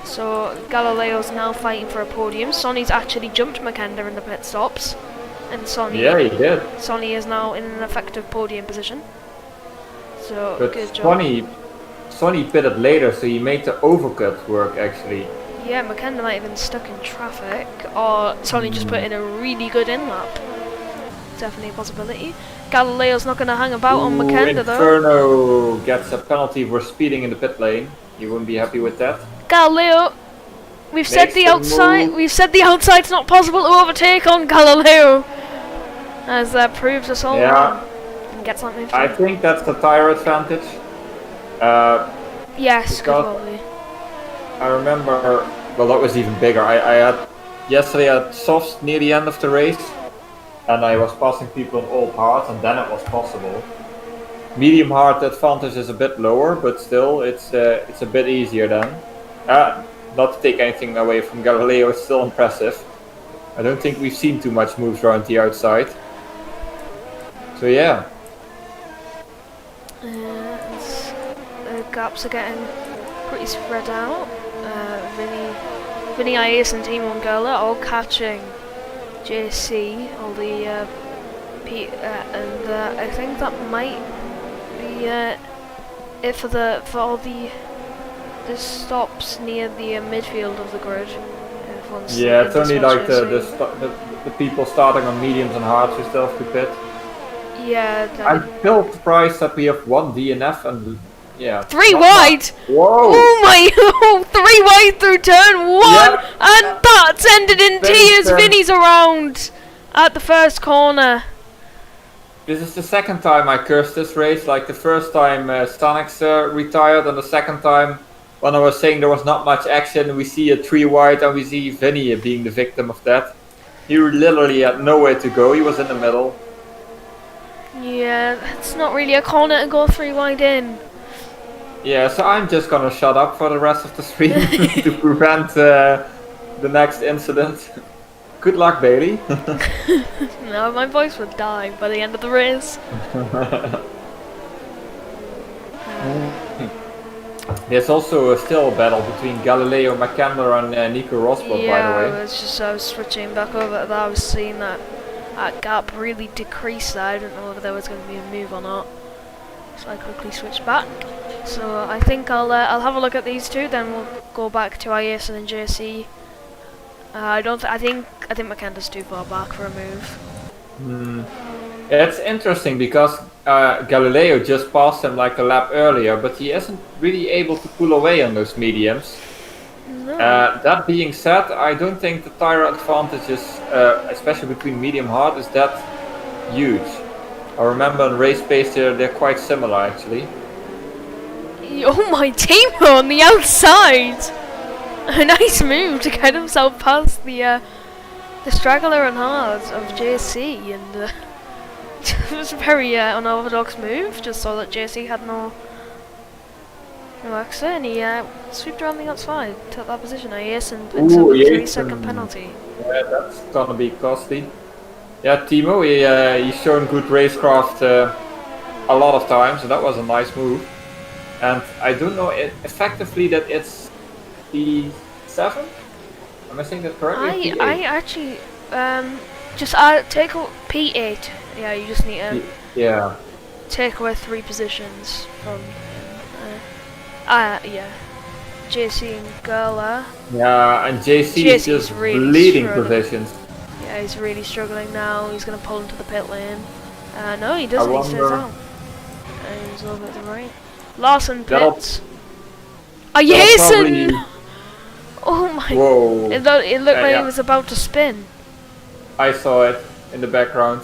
so Galileo's now fighting for a podium. Sonny's actually jumped Makenda in the pit stops, and Sonny he did. Sonny is now in an effective podium position. So but good job. Sonny pitted later, so he made the overcut work actually. Yeah, Makenda might have been stuck in traffic, or Sonny just put in a really good in-lap. Definitely a possibility. Galileo's not going to hang about on Makenda though. Inferno gets a penalty for speeding in the pit lane. You wouldn't be happy with that. Galileo, we've said the outside. We've said the outside's not possible to overtake on Galileo, as that proves us all wrong. And gets that moved. I think that's the tire advantage. Yes, probably. I remember. Well, that was even bigger. Yesterday I had softs near the end of the race, and I was passing people on all hards, and then it was possible. Medium hard advantage is a bit lower, but still it's a bit easier then. Not to take anything away from Galileo, it's still impressive. I don't think we've seen too much moves around the outside. So yeah, The gaps are getting pretty spread out. Vinny, Ias and Timo and Gerla all catching JC, all the and I think that might be it for all the stops near the midfield of the grid. Yeah, it's only like the people starting on mediums and hards who still have to pit. Yeah. I'm still surprised that we have one DNF and yeah. 3 wide! Whoa! Oh my! 3 wide through turn 1! Yep. And that's ended in tears! Vinny's around at the first corner. This is the second time I cursed this race. Like the first time Stanix retired, and the second time when I was saying there was not much action, we see a 3 wide and we see Vinny being the victim of that. He literally had nowhere to go, he was in the middle. Yeah, it's not really a corner to go 3 wide in. Yeah, so I'm just gonna shut up for the rest of the stream to prevent the next incident. Good luck, Bailey. No, my voice would die by the end of the race. There's also still a battle between Galileo McCandler and Nico Rosberg, by the way. Yeah, I was switching back over to that. I was seeing that gap really decrease there. I didn't know whether there was going to be a move or not. So I quickly switched back. So I think I'll have a look at these two, then we'll go back to IS and JC. I think McKenda's too far back for a move. Yeah, it's interesting because Galileo just passed him like a lap earlier, but he isn't really able to pull away on those mediums. No. That being said, I don't think the tire advantages, especially between medium hard, is that huge. I remember in race pace they're quite similar actually. Oh my, Timo on the outside! A nice move to get himself past the straggler and hards of JC, and it was a very unorthodox move, just so that JC had no exit, and he swooped around the outside, took that position. IS and took a 3-second penalty. Yeah, that's gonna be costly. Yeah, Timo, he's shown good racecraft a lot of times, and that was a nice move. And I don't know effectively that it's P7? Am I saying that correctly? I actually just take P8. Yeah, you just need to take away 3 positions from yeah. JC and Gerla. Yeah, and JC is just really bleeding struggling. positions. Yeah, he's really struggling now. He's gonna pull into the pit lane. No, he doesn't. He stays out. And he's over at the right. Larson pits. Jason! Oh my! Whoa! It looked like he was about to spin. I saw it in the background.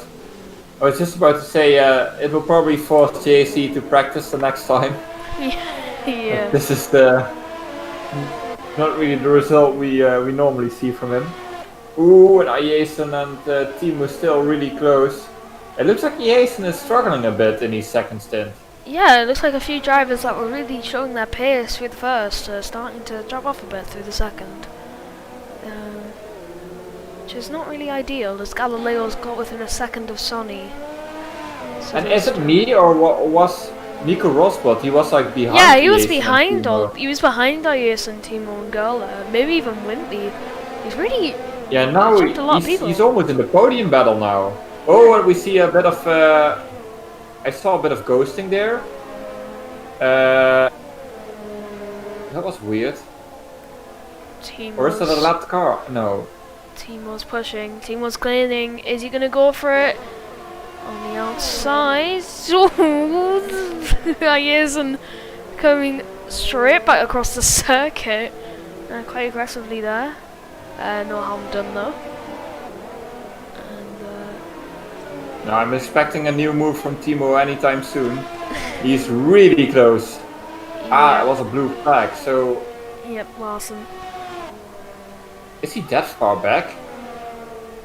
I was just about to say it will probably force JC to practice the next time. Yeah. This is not really the result we normally see from him. Ooh, and Jason and Timo still really close. It looks like Jason is struggling a bit in his second stint. Yeah, it looks like a few drivers that were really showing their pace through the first are starting to drop off a bit through the second. Which is not really ideal, as Galileo's got within a second of Sonny. So and is it me or was Nico Rosberg? He was like behind. Yeah, he was behind IS and Timo and Gerla, maybe even Wimpy. He's really now he's almost in the podium battle now. Oh, and we see a bit of I saw a bit of ghosting there. That was weird. Or is that a lapped car? No. Timo's pushing. Timo's cleaning. Is he gonna go for it? On the outside. He is, and coming straight back across the circuit. Quite aggressively there. No harm done though. No, I'm expecting a new move from Timo anytime soon. He's really close. It was a blue flag, so... Yep, Larson. Is he that far back?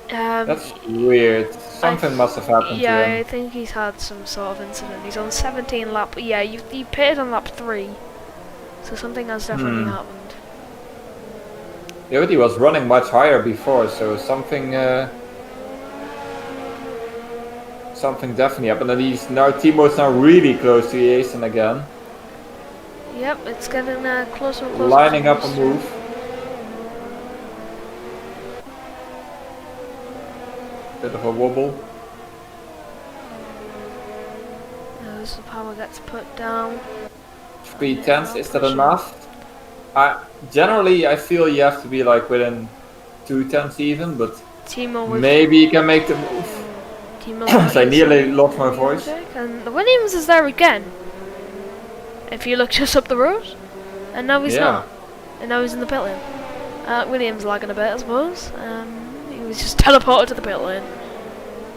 That's weird. Something must have happened to him. Yeah, I think he's had some sort of incident. He's on 17 lap... Yeah, you pitted on lap 3. So something has definitely happened. Yeah, but he was running much higher before, so something something definitely happened. And Timo's now really close to Jason again. Yep, it's getting closer and closer. Lining up a move. Bit of a wobble. As the power gets put down. 3/10, is that enough? Generally, I feel you have to be like within 2/10 even, but Timo with maybe you can make the move. So I nearly lost my voice. And the Williams is there again. If you look just up the road, and now he's not, and now he's in the pit lane. Williams lagging a bit, I suppose. He was just teleported to the pit lane.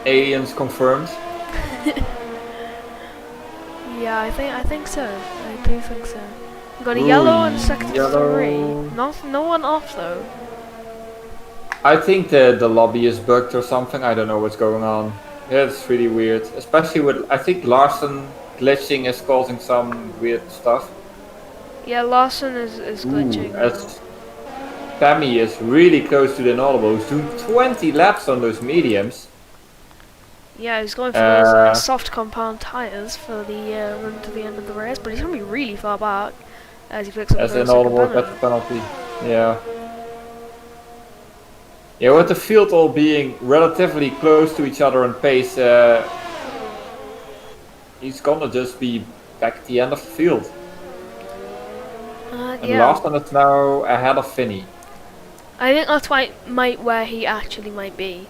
Aliens confirmed. Yeah, I think so. I do think so. We've got a yellow and a second three. No one off though. I think the lobby is bugged or something. I don't know what's going on. It's really weird, especially with I think Larson glitching is causing some weird stuff. Yeah, Larson is glitching. As Pammy is really close to the inaudible, who's doing 20 laps on those mediums. Yeah, he's going for those soft compound tires for the run to the end of the race, but he's going to be really far back as he picks up as the inaudible gets the penalty. Yeah. Yeah, with the field all being relatively close to each other in pace, he's gonna just be back at the end of the field. And Larson is now ahead of Finney. I think that's where he actually might be.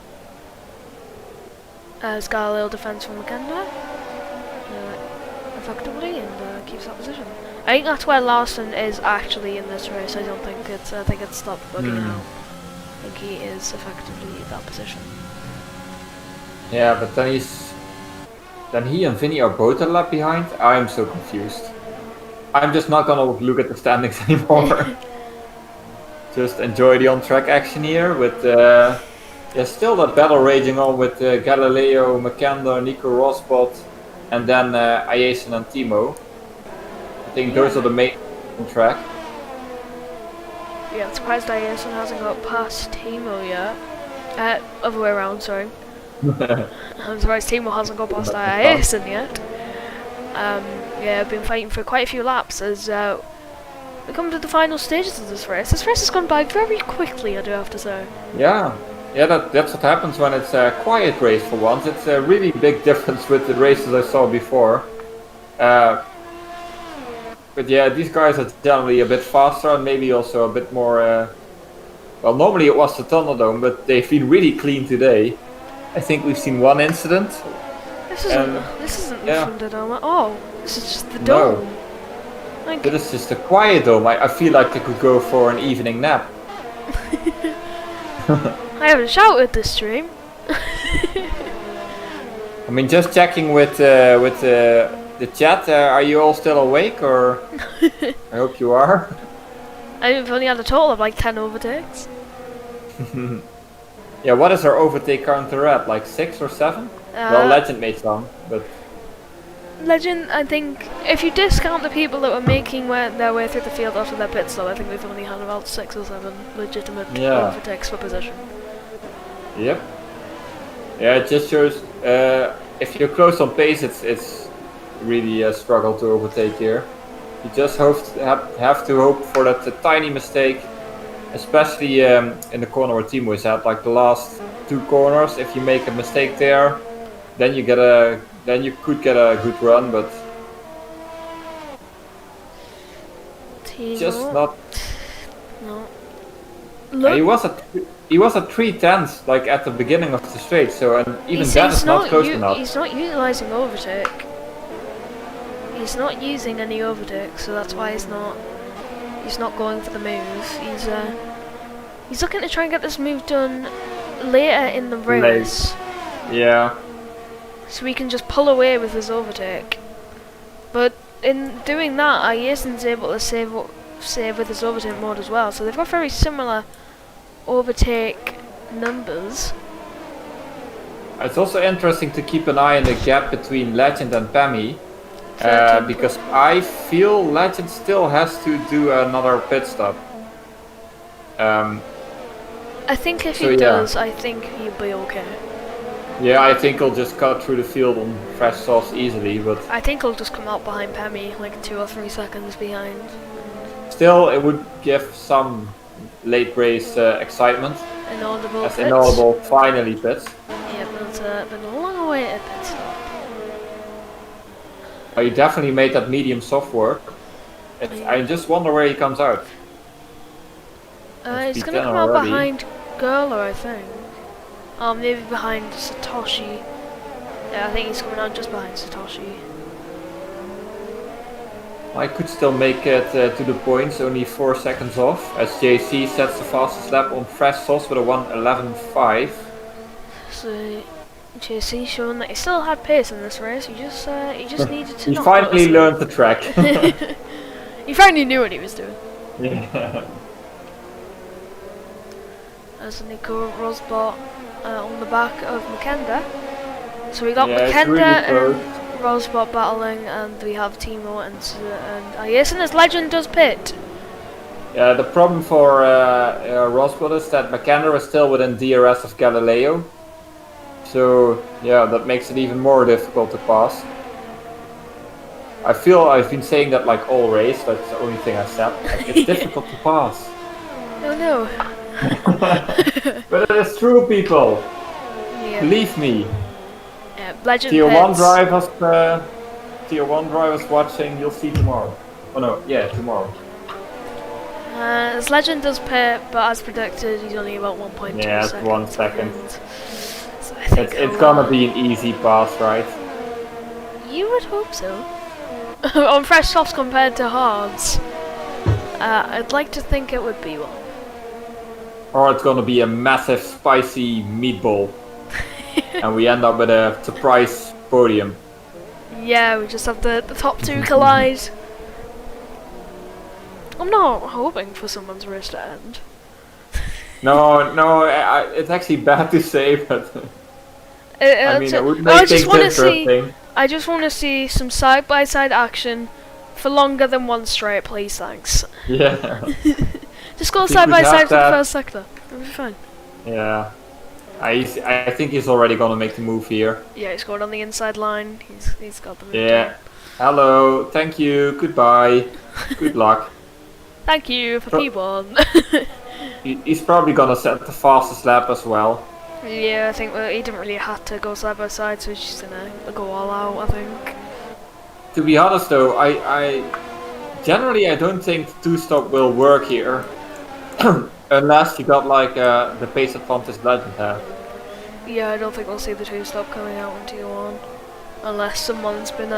Has got a little defense from Maganda, effectively, and keeps that position. I think that's where Larson is actually in this race. I don't think it's. I think it's stopped bugging out. I think he is effectively in that position. Yeah, but then he and Vinny are both a lap behind. I'm so confused. I'm just not gonna look at the standings anymore. Just enjoy the on-track action here with still that battle raging on with Galileo, Makanda, Nico Rosbot, and then Ayason and Timo. I think those are the main on-track. Yeah, I'm surprised Ayason hasn't got past Timo yet. Other way around, sorry. I'm surprised Timo hasn't got past Ayason yet. Yeah, I've been fighting for quite a few laps as we come to the final stages of this race. This race has gone by very quickly, I do have to say. Yeah, that's what happens when it's a quiet race for once. It's a really big difference with the races I saw before. But yeah, these guys are generally a bit faster and maybe also a bit more... well, normally it was the Thunderdome, but they've been really clean today. I think we've seen one incident. This isn't the Thunderdome at all. This is just the dome. Like, this is just a quiet dome. I feel like I could go for an evening nap. I haven't shouted this stream. I mean, just checking with the chat. Are you all still awake, or? I hope you are. I've only had a total of like 10 overtakes. Yeah, what is our overtake counter at? Like 6 or 7? Well, Legend made some, but... Legend, I think, if you discount the people that were making their way through the field after their pit stop, I think we've only had about 6 or 7 legitimate overtakes for position. Yep. Yeah, it just shows, if you're close on pace, it's really a struggle to overtake here. You just have to hope for that tiny mistake, especially in the corner where Timo is at, like the last 2 corners. If you make a mistake there, then you could get a good run, but Timo. Just not. No. Look. He was at 3/10 like at the beginning of the straight, so and even that is not close enough. He's not utilizing overtake. He's not using any overtake, so that's why he's not going for the move. He's looking to try and get this move done later in the race. Yeah. So he can just pull away with his overtake. But in doing that, Ayeson's able to save with his overtake mode as well. So they've got very similar overtake numbers. It's also interesting to keep an eye on the gap between Legend and Pammy. Because I feel Legend still has to do another pit stop. I think if he does, I think he'll be okay. Yeah, I think he'll just cut through the field on fresh sauce easily, but I think he'll just come out behind Pemi, like 2 or 3 seconds behind. still it would give some late race excitement. Inaudible As pits. Inaudible finally pits. Yeah, but been a long awaited pit stop. Oh, you definitely made that medium soft work. I just wonder where he comes out. He's Speed gonna 10 come out already. behind Gurler, I think. Maybe behind Satoshi. Yeah, I think he's coming out just behind Satoshi. I could still make it to the points, only 4 seconds off, as JC sets the fastest lap on fresh sauce with a 1:11.5. So JC showing that he still had pace in this race. He just needed to. He not finally notice learned the track. it. He finally knew what he was doing. Yeah. As Nico Rosbot on the back of Makenda. So we got Yeah, it's Makenda really close. and Rosbot battling, and we have Timo and yes, and his legend does pit. Yeah, the problem for Roswell is that McKenna is still within DRS of Galileo. So, yeah, that makes it even more difficult to pass. I feel I've been saying that like all race, that's the only thing I said. Like, it's difficult to pass. No. But it is true, people. Yeah. Believe me. Yeah, legend Tier 1 pits. drivers watching, you'll see tomorrow. Oh no, yeah, tomorrow. His legend does pit, but as predicted, he's only about 1.2 Yeah, it's seconds. 1 second. behind. So I think It's gonna be an easy pass, right? You would hope so. On fresh softs compared to hards, I'd like to think it would be one. Or it's gonna be a massive spicy meatball. And we end up with a surprise podium. Yeah, we just have the top 2 collide. I'm not hoping for someone's race to end. No, it's actually bad to say, but I mean, it would I make just things want to see. interesting. I just want to see some side-by-side action for longer than one straight, please. Thanks. Yeah, Just go If we side by could have side for the that- first sector. It'll be fine. yeah. I think he's already gonna make the move here. Yeah, he's going on the inside line. He's got the move Yeah. down. Hello, thank you, goodbye, good luck. Thank you for Pro- P1. He's probably gonna set the fastest lap as well. Yeah, I think he didn't really have to go side by side, so he's just gonna go all out, I think. To be honest though, I generally I don't think two-stop will work here. Unless you got like the pace advantage legend have. Yeah, I don't think we'll see the 2-stop coming out in T1. Unless someone's been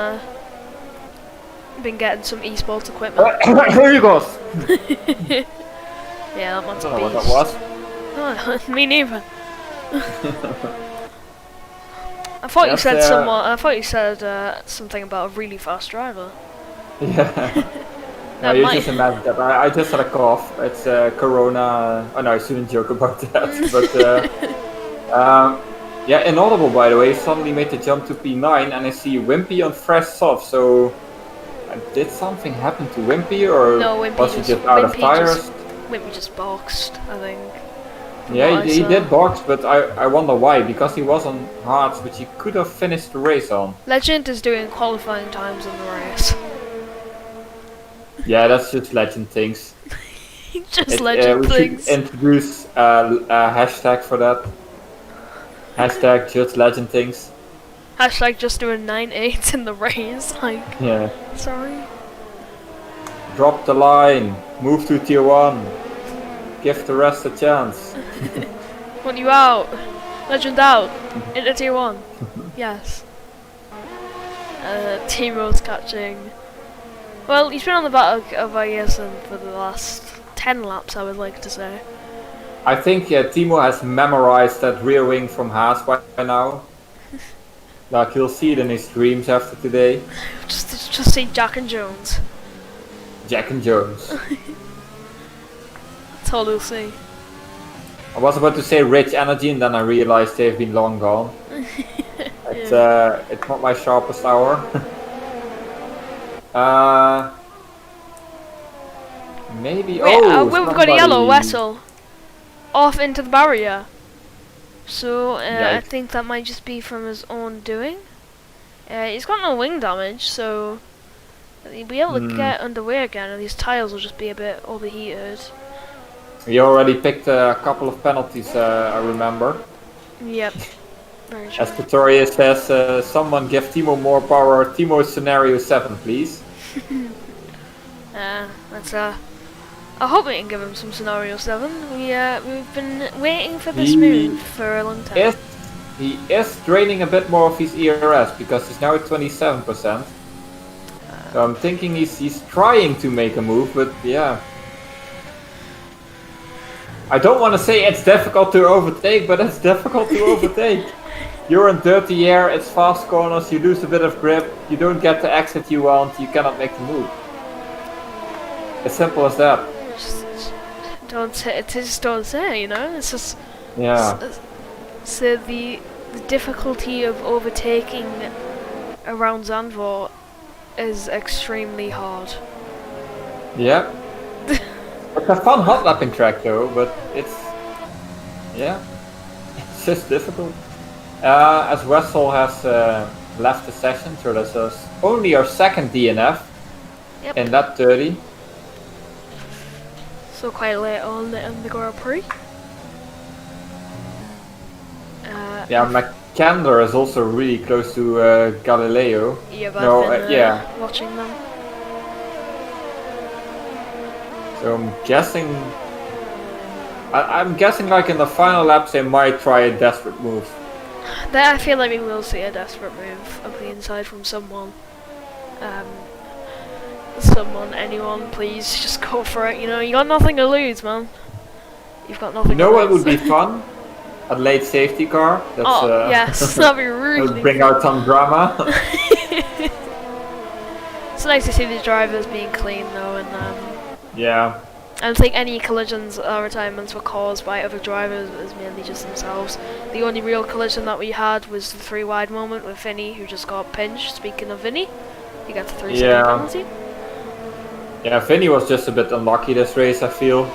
getting some esports equipment. Here you go! Yeah, that one's I a don't know what that beast. was. Oh, me neither. I thought you Yes, said I thought you said something about a really fast driver. Yeah. No, That you might- just imagine that. I just had a cough. It's Corona. Oh no, I shouldn't joke about that. But yeah, Inaudible by the way suddenly made the jump to P9, and I see Wimpy on fresh soft. So did something happen to Wimpy, or No, Wimpy was he just- just out of Wimpy tires? just- Wimpy just boxed, I think. Yeah, what I he saw. did box, but I wonder why. Because he was on hards, which he could have finished the race on. Legend is doing qualifying times in the race. Yeah, that's just legend things. Just legend we things. should introduce a hashtag for that. Hashtag just legend things. Hashtag just doing 9.8 in the race. Like, Yeah. sorry. Drop the line. Move to tier 1. Give the rest a chance. Want you out. Legend out. Into tier 1. Yes. Teemo's catching. Well, he's been on the back of ISN for the last 10 laps, I would like to say. I think Timo has memorized that rear wing from Haas by now. Like you'll see it in his dreams after today. Just see Jack and Jones. Jack and Jones. That's all we'll see. I was about to say Rich Energy, and then I realized they've been long gone. It's not my sharpest hour. Maybe. Wait, Oh, we've got a yellow somebody- vessel. Off into the barrier. So I Yikes. think that might just be from his own doing. He's got no wing damage, so he'll be able to get underway again, and these tires will just be a bit overheated. We already picked a couple of penalties, I remember. Yep. Very true. As Pretorius says, someone give Timo more power. Timo scenario 7, please. That's I hope we can give him some scenario 7. We've been waiting for this move for a long time. He is draining a bit more of his ERS because he's now at 27%. So I'm thinking he's trying to make a move, but yeah. I don't want to say it's difficult to overtake, but it's difficult to overtake. You're in dirty air, it's fast corners, you lose a bit of grip, you don't get the exit you want, you cannot make the move. As simple as that. Just don't say, you know? It's just... Yeah. So the difficulty of overtaking around Zandvoort is extremely hard. Yeah. It's a fun hot lapping track though, but it's... Yeah. It's just difficult. As Wessel has left the session, so that's only our second DNF in that 30. So quite late on in the Grand Prix. Yeah, McCandler is also really close to Galileo. Yeah, but I've been watching them. So I'm guessing... I'm guessing like in the final laps they might try a desperate move. I feel like we will see a desperate move up the inside from someone. Anyone, please, just go for it. You know, you got nothing to lose, man. You've got nothing to lose. You know what would be fun? A late safety car. That's, yes, that'd be really would bring out some drama. It's nice to see the drivers being clean, though, and yeah. I don't think any collisions or retirements were caused by other drivers. It was mainly just themselves. The only real collision that we had was the 3 wide moment with Vinny, who just got pinched. Speaking of Vinny, he got the 3-second penalty. Yeah, Vinny was just a bit unlucky this race, I feel.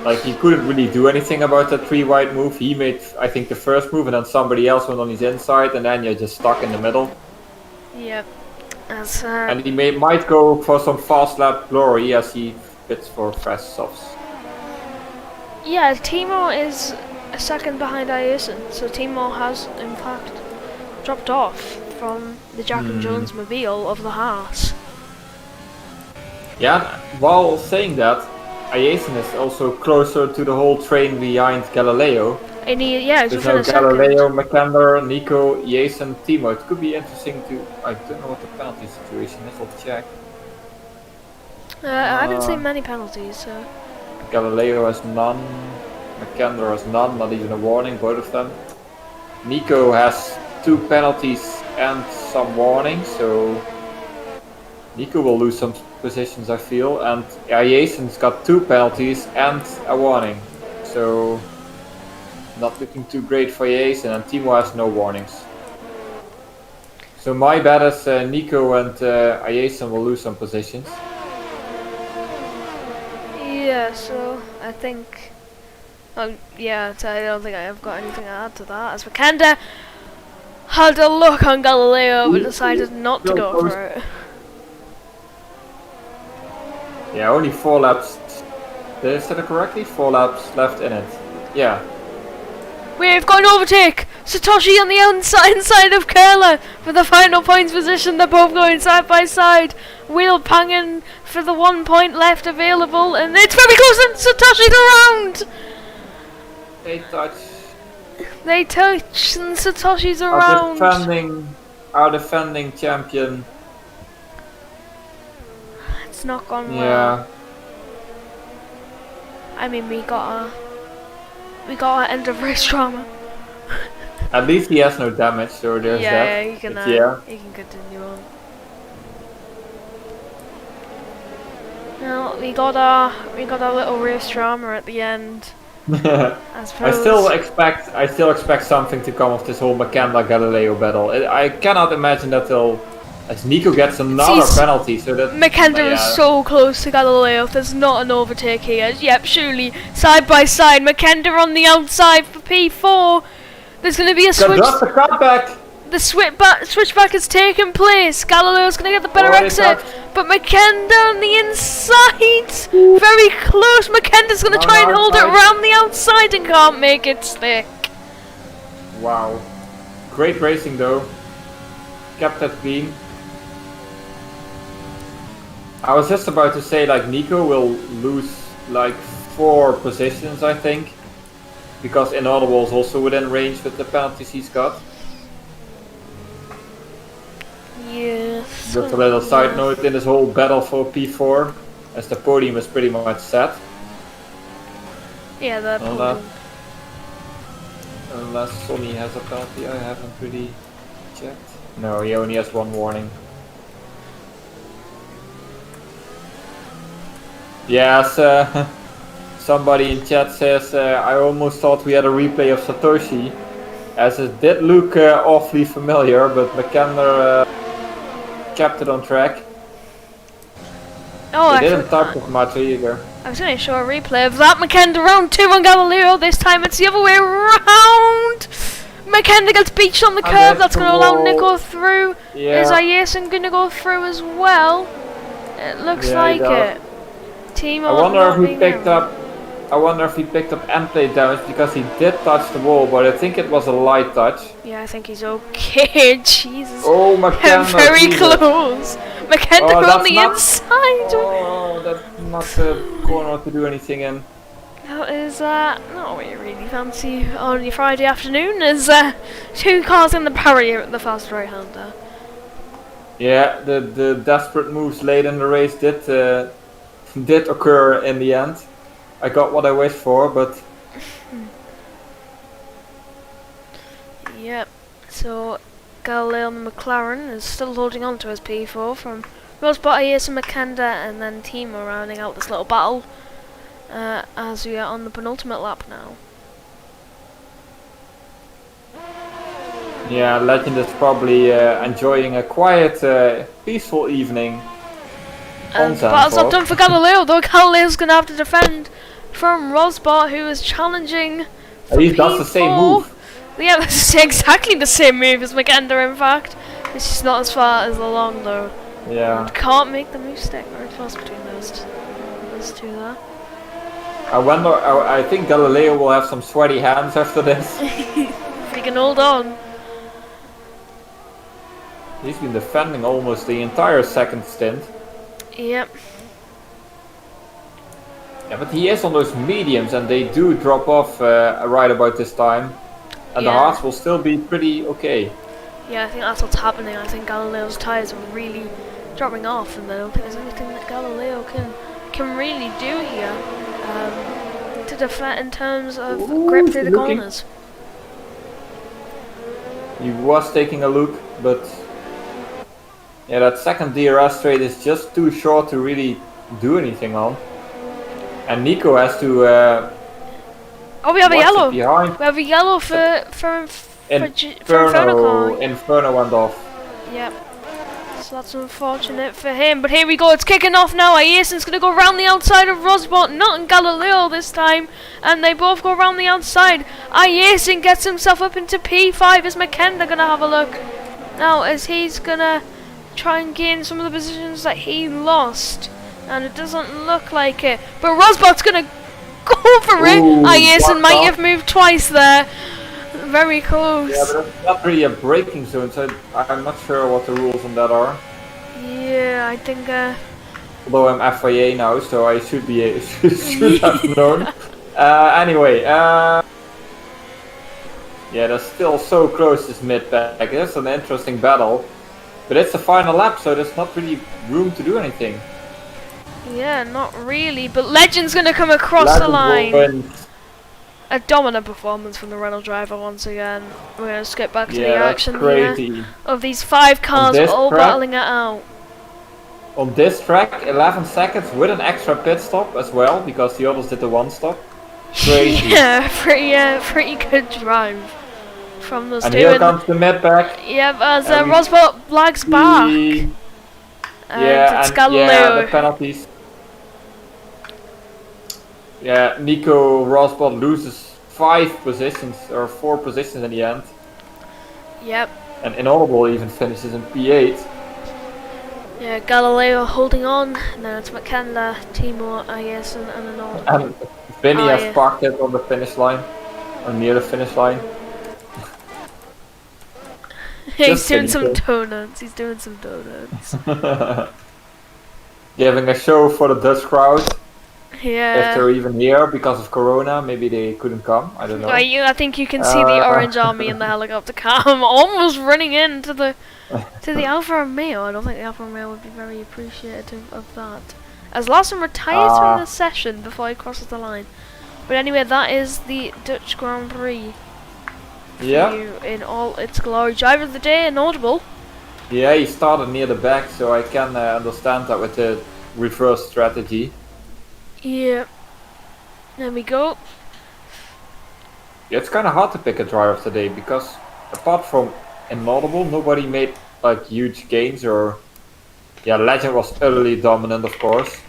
Like, he couldn't really do anything about that 3 wide move. He made, I think, the first move, and then somebody else went on his inside, and then you're just stuck in the middle. Yep. And he might go for some fast lap glory as he fits for fast softs. Yeah, Timo is a second behind Ayusen, so Timo has, in fact, dropped off from the Jack and Jones mobile of the Haas. Yeah, while saying that, Ayusen is also closer to the whole train behind Galileo. And he's There's within no a second. Galileo, McCandler, Nico, Ayusen, Timo. It could be interesting to... I don't know what the penalty situation is, I'll check. I haven't seen many penalties, so... Galileo has none, McCandler has none, not even a warning, both of them. Nico has 2 penalties and some warnings, so... Nico will lose some positions, I feel, and Ayusen's got 2 penalties and a warning, so not looking too great for Ayusen, and Timo has no warnings. So my bet is Nico and Ayusen will lose some positions. Yeah, so I think... I don't think I've got anything to add to that. As Wakanda had a look on Galileo but decided not to go for it. Yeah, only 4 laps. Did I say it correctly? 4 laps left in it. Yeah. We've got an overtake! Satoshi on the inside of Kerla for the final points position. They're both going side by side. Wheel panging for the 1 point left available, and it's very close, and Satoshi's around! They touch, and Satoshi's around. Our defending champion. It's not gone well. Yeah. I mean, we got our end of race drama. At least he has no damage, so there's that. Yeah, you can continue on. Now we got our little race drama at the end. I still expect something to come of this whole McCandler Galileo battle. I cannot imagine that they'll As Nico gets another See, penalty, so that... Makenda is so close to Galileo. There's not an overtake here. Yep, surely side by side. Makenda on the outside for P4. There's going to be a switch. That's the cutback. The switchback has taken place. Galileo's going to get the better exit, but Makenda on the inside. Very close. Makenda's going to try and hold it around the outside and can't make it stick. Wow. Great racing though. Kept that clean. I was just about to say like Nico will lose like 4 positions I think. Because Inaudible's also within range with the penalties he's got. Yeah. Just a little side note in this whole battle for P4. As the podium is pretty much set. Yeah, that podium. Unless Sonny has a penalty, I haven't really checked. No, he only has 1 warning. Yes, somebody in chat says, I almost thought we had a replay of Satoshi. As it did look awfully familiar, but Makenda kept it on track. Oh, they didn't touch it much either. I was going to show a replay of that. Makenda round 2 on Galileo. This time it's the other way round. Makenda gets beached on the curb. That's going to allow Nico through. Yeah. Is Ayasin going to go through as well? It looks like it. Team I wonder if he picked up. I wonder if he picked up end plate damage because he did touch the wall, but I think it was a light touch. Yeah, I think he's okay. Jesus. Oh, Makenda. Very close. Makenda on the inside. Oh, that's not the corner to do anything in. That is not what you really fancy on your Friday afternoon. There's 2 cars in the barrier at the fast right-hander. Yeah, the desperate moves late in the race did occur in the end. I got what I wished for, but... Yep, so Galileo and McLaren is still holding on to his P4 from Rosbot, Ayasin, Makenda, and then Timo rounding out this little battle as we are on the penultimate lap now. Yeah, Legend is probably enjoying a quiet, peaceful evening. And the battle's not done for Galileo, though. Galileo's going to have to defend from Rosbot, who is challenging for He does the same move. Yeah, that's exactly the same move as Makenda, in fact. It's just not as far as along, though. Yeah. And can't make the move stick very close between those two there. I wonder, I think Galileo will have some sweaty hands after this. If he can hold on. He's been defending almost the entire second stint. Yep. Yeah, but he is on those mediums and they do drop off right about this time. And the hards will still be pretty okay. Yeah, I think that's what's happening. I think Galileo's tyres are really dropping off, and I don't think there's anything that Galileo can really do here to defend in terms of grip through the corners. He was taking a look, but yeah, that second DRS straight is just too short to really do anything on. And Nico has to. Oh, we have a yellow. Behind. We have a yellow for Inferno. Inferno went off. Yep. So that's unfortunate for him. But here we go. It's kicking off now. Ayasin's going to go around the outside of Rosbot. Not in Galileo this time. And they both go around the outside. Ayasin gets himself up into P5. Is Makenda going to have a look? Now, as he's going to try and gain some of the positions that he lost. And it doesn't look like it. But Rosbot's going to go for it. Ayasin might have moved twice there. Very close. Yeah, but it's not really a braking zone, so I'm not sure what the rules on that are. Yeah, I think. Although I'm FIA now, so I should be should have known. Anyway, yeah, they're still so close this mid-pack. It's an interesting battle, but it's the final lap, so there's not really room to do anything. Yeah, not really, but Legend's gonna come across the line. A dominant performance from the Renault driver once again. We're gonna skip back to the action here of these 5 cars all battling it out. On this track, 11 seconds with an extra pit stop as well, because the others did the 1 stop. Crazy. Yeah, pretty good drive from us And doing. here comes the med pack. Yep, as And we Rosbot lags back. see- And Yeah, it's and Galileo. the penalties. Yeah, Nico Rosbot loses 5 positions or 4 positions in the end. Yep. And Inaudible even finishes in P8. Yeah, Galileo holding on. And then it's McKenna, Timur, Ayes, and Inaudible. And Vinny has yeah. parked it on the finish line. Or near the finish line. He's Just doing some finishing. donuts. He's doing some donuts. Giving a show for the Dutch crowd. If Yeah. they're even here because of Corona, maybe they couldn't come. I don't know. I think you can see the Orange Army in the helicopter cam almost running into the Alfa Romeo. I don't think the Alfa Romeo would be very appreciative of that. As Larson retires from the session before he crosses the line. But anyway, that is the Dutch Grand Prix. Yeah. You in all its glory. Driver of the day, Inaudible. Yeah, he started near the back, so I can understand that with the reverse strategy. Yeah. There we go. Yeah, it's kind of hard to pick a driver of the day because apart from Inaudible, nobody made like huge gains or. Yeah, Legend was utterly dominant, of course.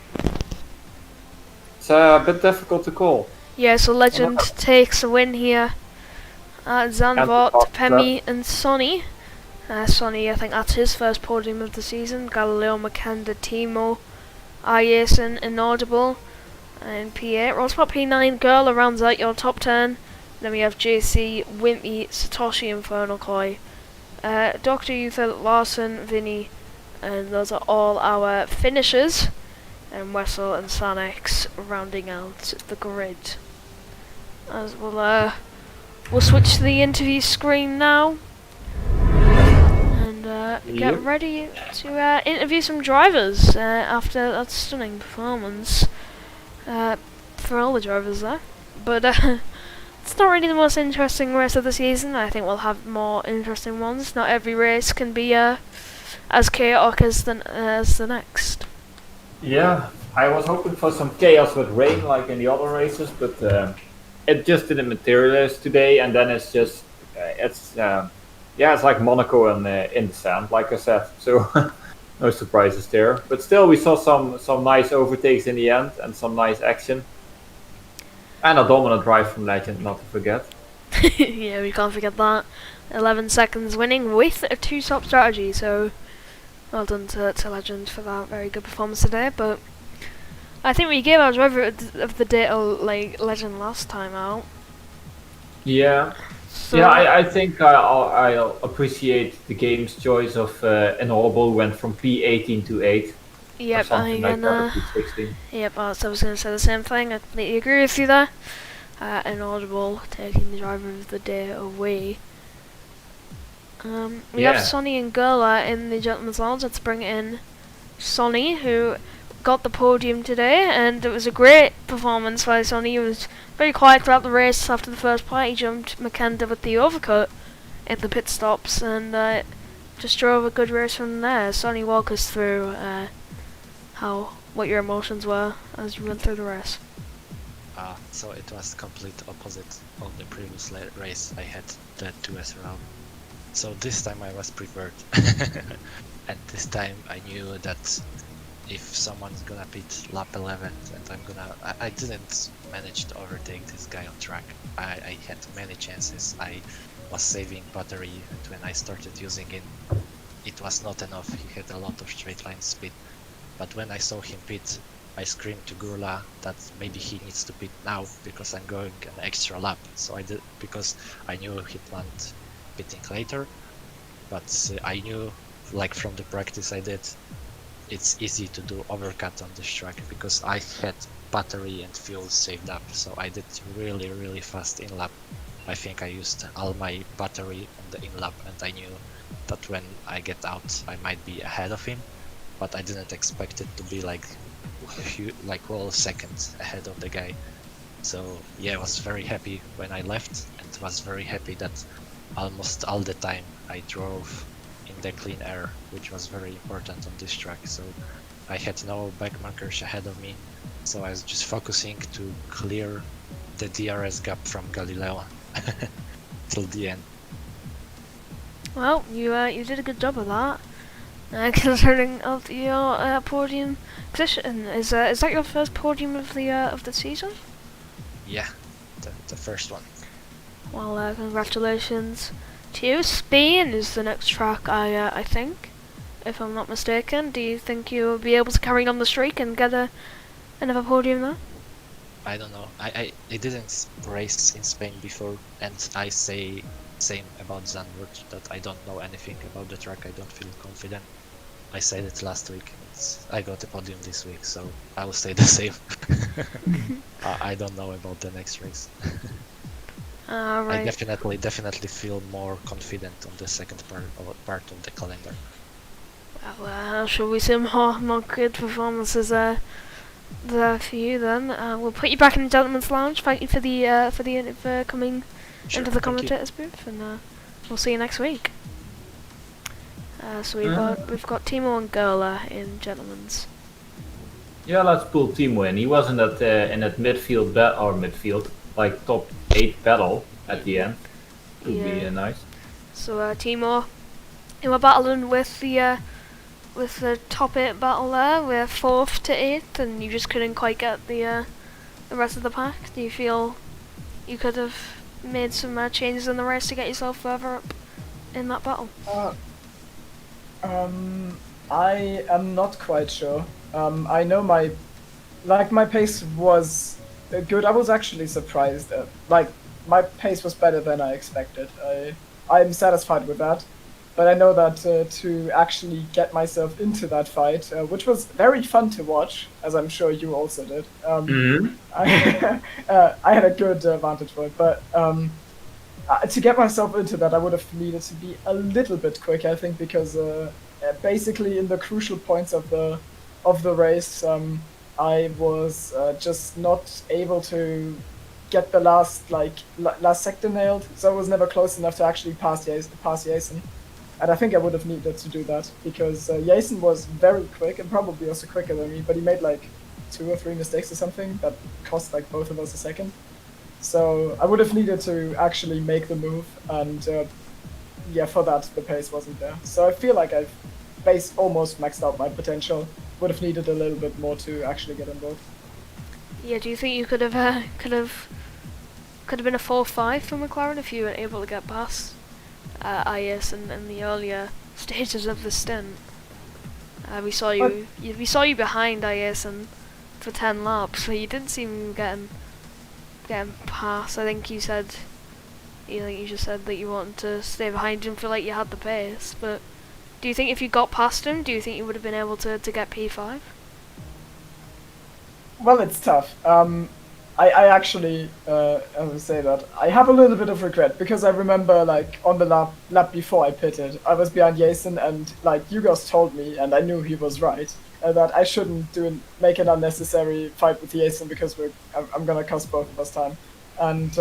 It's a bit difficult to call. Yeah, so Legend takes a win here. Zandvoort, top Pemi, and Sonny. Sonny, I think that's his first podium of the season. Galileo, Makanda, Timo, Ayerson, Inaudible, and P8. Rosspot P9, Girl rounds out your top 10. Then we have JC, Wimpy, Satoshi, Infernal Koi, Dr. Uther, Larson, Vinny, and those are all our finishers. And Wessel and Sanex rounding out the grid. As we'll switch to the interview screen now. And get ready to interview some drivers after that stunning performance for all the drivers there. But it's not really the most interesting race of the season. I think we'll have more interesting ones. Not every race can be as chaotic as the next. Yeah, I was hoping for some chaos with rain like in the other races, but it just didn't materialize today. And then it's just it's like Monaco and in the sand, like I said. So no surprises there. But still, we saw some nice overtakes in the end and some nice action. And a dominant drive from Legend, not to forget. Yeah, we can't forget that. 11 seconds winning with a 2-stop strategy. So well done to Legend for that very good performance today. But I think we gave our driver of the day like Legend last time out. Yeah. So Yeah, I think I'll appreciate the game's choice of Inaudible went from P18 to 8. Yep, Something like that, P16. Yep, I was going to say the same thing. I completely agree with you there. Inaudible taking the driver of the day away. We have Sonny and Gerla in the Gentleman's Lounge. Let's bring in Sonny, who got the podium today, and it was a great performance by Sonny. He was very quiet throughout the race. After the first part, he jumped Makanda with the overcut in the pit stops, and just drove a good race from there. Sonny, walk us through what your emotions were as you went through the race. So it was complete opposite of the previous race I had the 2S round. So this time I was prepared. And this time I knew that if someone's gonna pit lap 11 and I didn't manage to overtake this guy on track. I had many chances. I was saving battery, and when I started using it was not enough. He had a lot of straight line speed. But when I saw him pit, I screamed to Gurla that maybe he needs to pit now because I'm going an extra lap. So I did, because I knew he planned pitting later. But I knew, like from the practice I did, it's easy to do overcut on this track because I had battery and fuel saved up. So I did really fast in lap. I think I used all my battery on the in lap, and I knew that when I get out I might be ahead of him. But I didn't expect it to be like whole seconds ahead of the guy. So yeah, I was very happy when I left, and was very happy that almost all the time I drove in the clean air, which was very important on this track. So I had no backmarkers ahead of me, so I was just focusing to clear the DRS gap from Galileo till the end. Well, you did a good job of that. Concerning of your podium position, is that your first podium of the season? Yeah, the first one. Well, congratulations to you. Spain is the next track, I think, if I'm not mistaken. Do you think you'll be able to carry on the streak and get another podium there? I don't know. I didn't race in Spain before, and I say same about Zandvoort, that I don't know anything about the track. I don't feel confident. I said it last week. I got a podium this week, so I will say the same. I don't know about the next race. Right. I definitely feel more confident on the second part of the calendar. Well, shall we see more good performances there for you then? We'll put you back in the gentleman's lounge. Thank you for the coming Sure, into the thank you. commentators booth, and we'll see you next week. So we've got Timo and Gerla in gentlemen's. Yeah, let's pull Timo in. He was in that midfield, like top 8 battle at the end. Could be nice. So Timo, you were battling with the top 8 battle there. We're 4th to 8th, and you just couldn't quite get the rest of the pack. Do you feel you could have made some changes in the race to get yourself further up in that battle? I am not quite sure. I know my pace was good. I was actually surprised. My pace was better than I expected. I'm satisfied with that. But I know that to actually get myself into that fight, which was very fun to watch, as I'm sure you also did. I had a good vantage for it, but to get myself into that, I would have needed to be a little bit quick, I think, because basically in the crucial points of the race, I was just not able to get the last sector nailed, so I was never close enough to actually pass Jason. And I think I would have needed to do that because Jason was very quick and probably also quicker than me, but he made like 2 or 3 mistakes or something that cost like both of us a second. So I would have needed to actually make the move, and for that the pace wasn't there. So I feel like I've almost maxed out my potential. Would have needed a little bit more to actually get involved. Yeah, do you think you could have been a 4-5 for McLaren if you were able to get past IS in the earlier stages of the stint? We saw you behind IS and for 10 laps, so you didn't seem getting past. I think you just said that you wanted to stay behind him, feel like you had the pace. But do you think if you got past him, do you think you would have been able to get P5? Well, it's tough. I actually, as I say that, I have a little bit of regret because I remember like on the lap before I pitted, I was behind Jason, and like you guys told me, and I knew he was right, that I shouldn't make an unnecessary fight with Jason because I'm gonna cost both of us time, and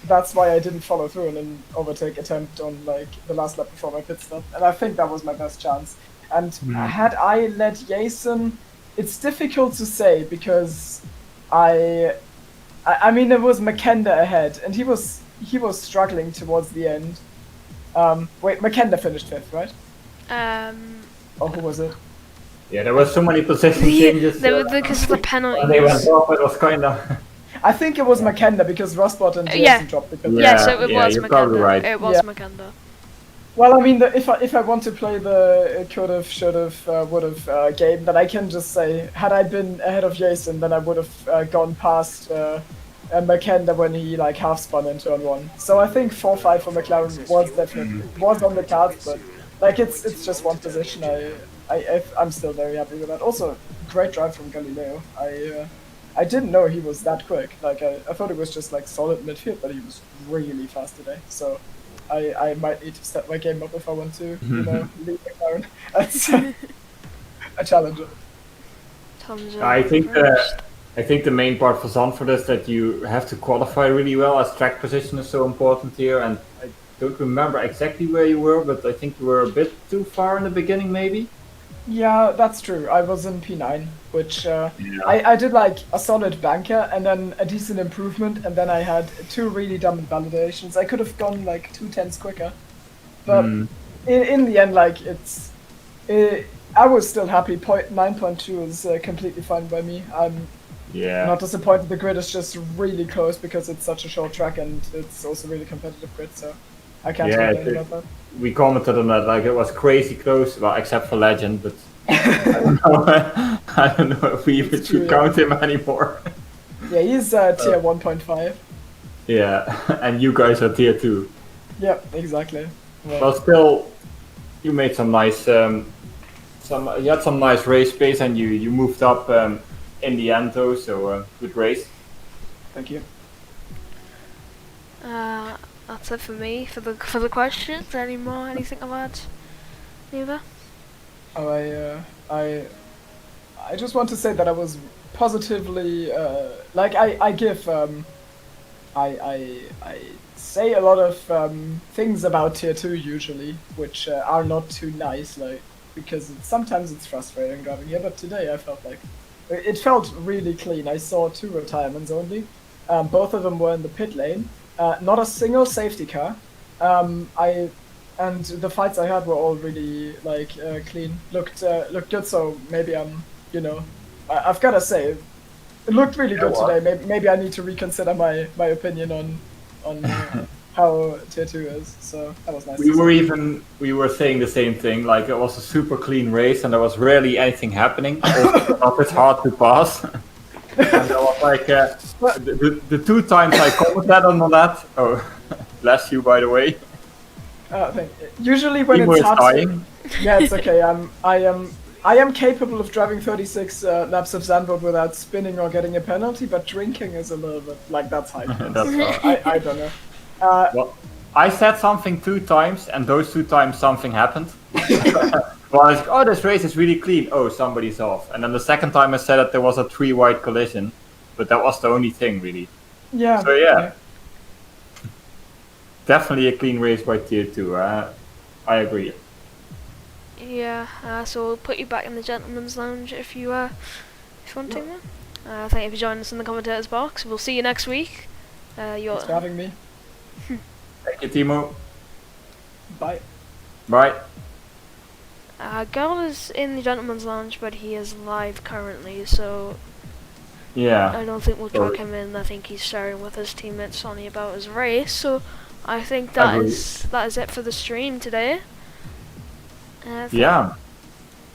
that's why I didn't follow through in an overtake attempt on like the last lap before my pit stop, and I think that was my best chance. And had I let Jason, it's difficult to say because I mean, there was Makenda ahead, and he was struggling towards the end. Wait, Makenda finished 5th, right? Or who was it? Yeah, there was so many position changes. Because of the penalties. They went off. It was kind of. I think it was Makenda because Rosbot and Jason dropped because. So it was you're Makenda. probably right. It was Makenda. Well, I mean, if I want to play the could've, should've, would've game, then I can just say, had I been ahead of Jason, then I would have gone past Makenda when he like half spun in turn 1. So I think 4-5 for McLaren was on the cards, but like it's just one position. I'm still very happy with that. Also, great drive from Galileo. I didn't know he was that quick. Like I thought it was just like solid midfield, but he was really fast today. So I might need to step my game up if I want to, lead McLaren. That's a challenge. I think the main part for Zandvoort is that you have to qualify really well, as track position is so important here. And I don't remember exactly where you were, but I think you were a bit too far in the beginning, maybe. Yeah, that's true. I was in P9, which I did like a solid banker and then a decent improvement, and then I had 2 really dumb invalidations. I could have gone like 2 tenths quicker. But Mm. in the end, like I was still happy. 9.2 is completely fine by me. I'm Yeah. not disappointed. The grid is just really close because it's such a short track and it's also really competitive grid. So I can't Yeah, complain about that. we commented on that, like it was crazy close, well, except for Legend, but I don't know, I don't know if we even It's true, should yeah. count him anymore. Yeah, he's tier 1.5. Yeah, and you guys are tier 2. Yep, exactly. Well, But still, you made some nice, you had some nice race pace, and you moved up in the end though, so good race. thank you. That's it for me for the questions. Anything to add? Neither. Oh, I just want to say that I was positively like I give I say a lot of things about tier 2 usually, which are not too nice, like because sometimes it's frustrating driving here. But today I felt like it felt really clean. I saw 2 retirements only. Both of them were in the pit lane. Not a single safety car. And the fights I had were all really like clean. Looked good. So maybe I've gotta say, it looked really good today. Maybe I need to reconsider my opinion on how tier 2 is. So that was nice. We were saying the same thing. Like it was a super clean race, and there was rarely anything happening. Also, it's hard to pass. And I was like, the 2 times I commented on that. Oh, bless you, by the way. Usually when Timo it's is hard, dying. yeah, it's okay. I am capable of driving 36 laps of Zandvoort without spinning or getting a penalty, but drinking is a little bit like that's high. That's I don't know. Well, I said something 2 times, and those 2 times something happened. Well, I was like, oh, this race is really clean. Oh, somebody's off. And then the second time I said that there was a 3-wide collision, but that was the only thing, really. Yeah. So yeah. Definitely a clean race by tier 2. I agree. Yeah. So we'll put you back in the gentleman's lounge if you want to. Thank you for joining us in the commentators box. We'll see you next week. Thanks for having me. Thank you, Timo. Bye. Bye. Girl is in the gentleman's lounge, but he is live currently, so Yeah. I don't think we'll Sorry. track him in. I think he's sharing with his teammate Sonny about his race. So I think that is it for the stream today. Yeah.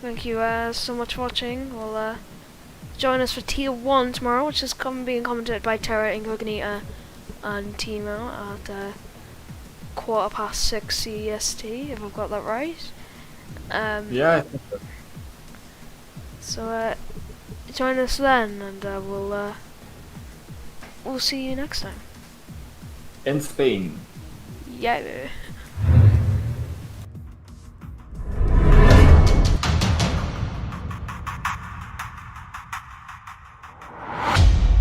Thank you so much for watching. We'll join us for tier 1 tomorrow, which is being commented by Terra Incognita and Timo at 6:15 CEST, if I've got that right. Yeah. I think so. So join us then, and we'll see you next time. In Spain. Yeah.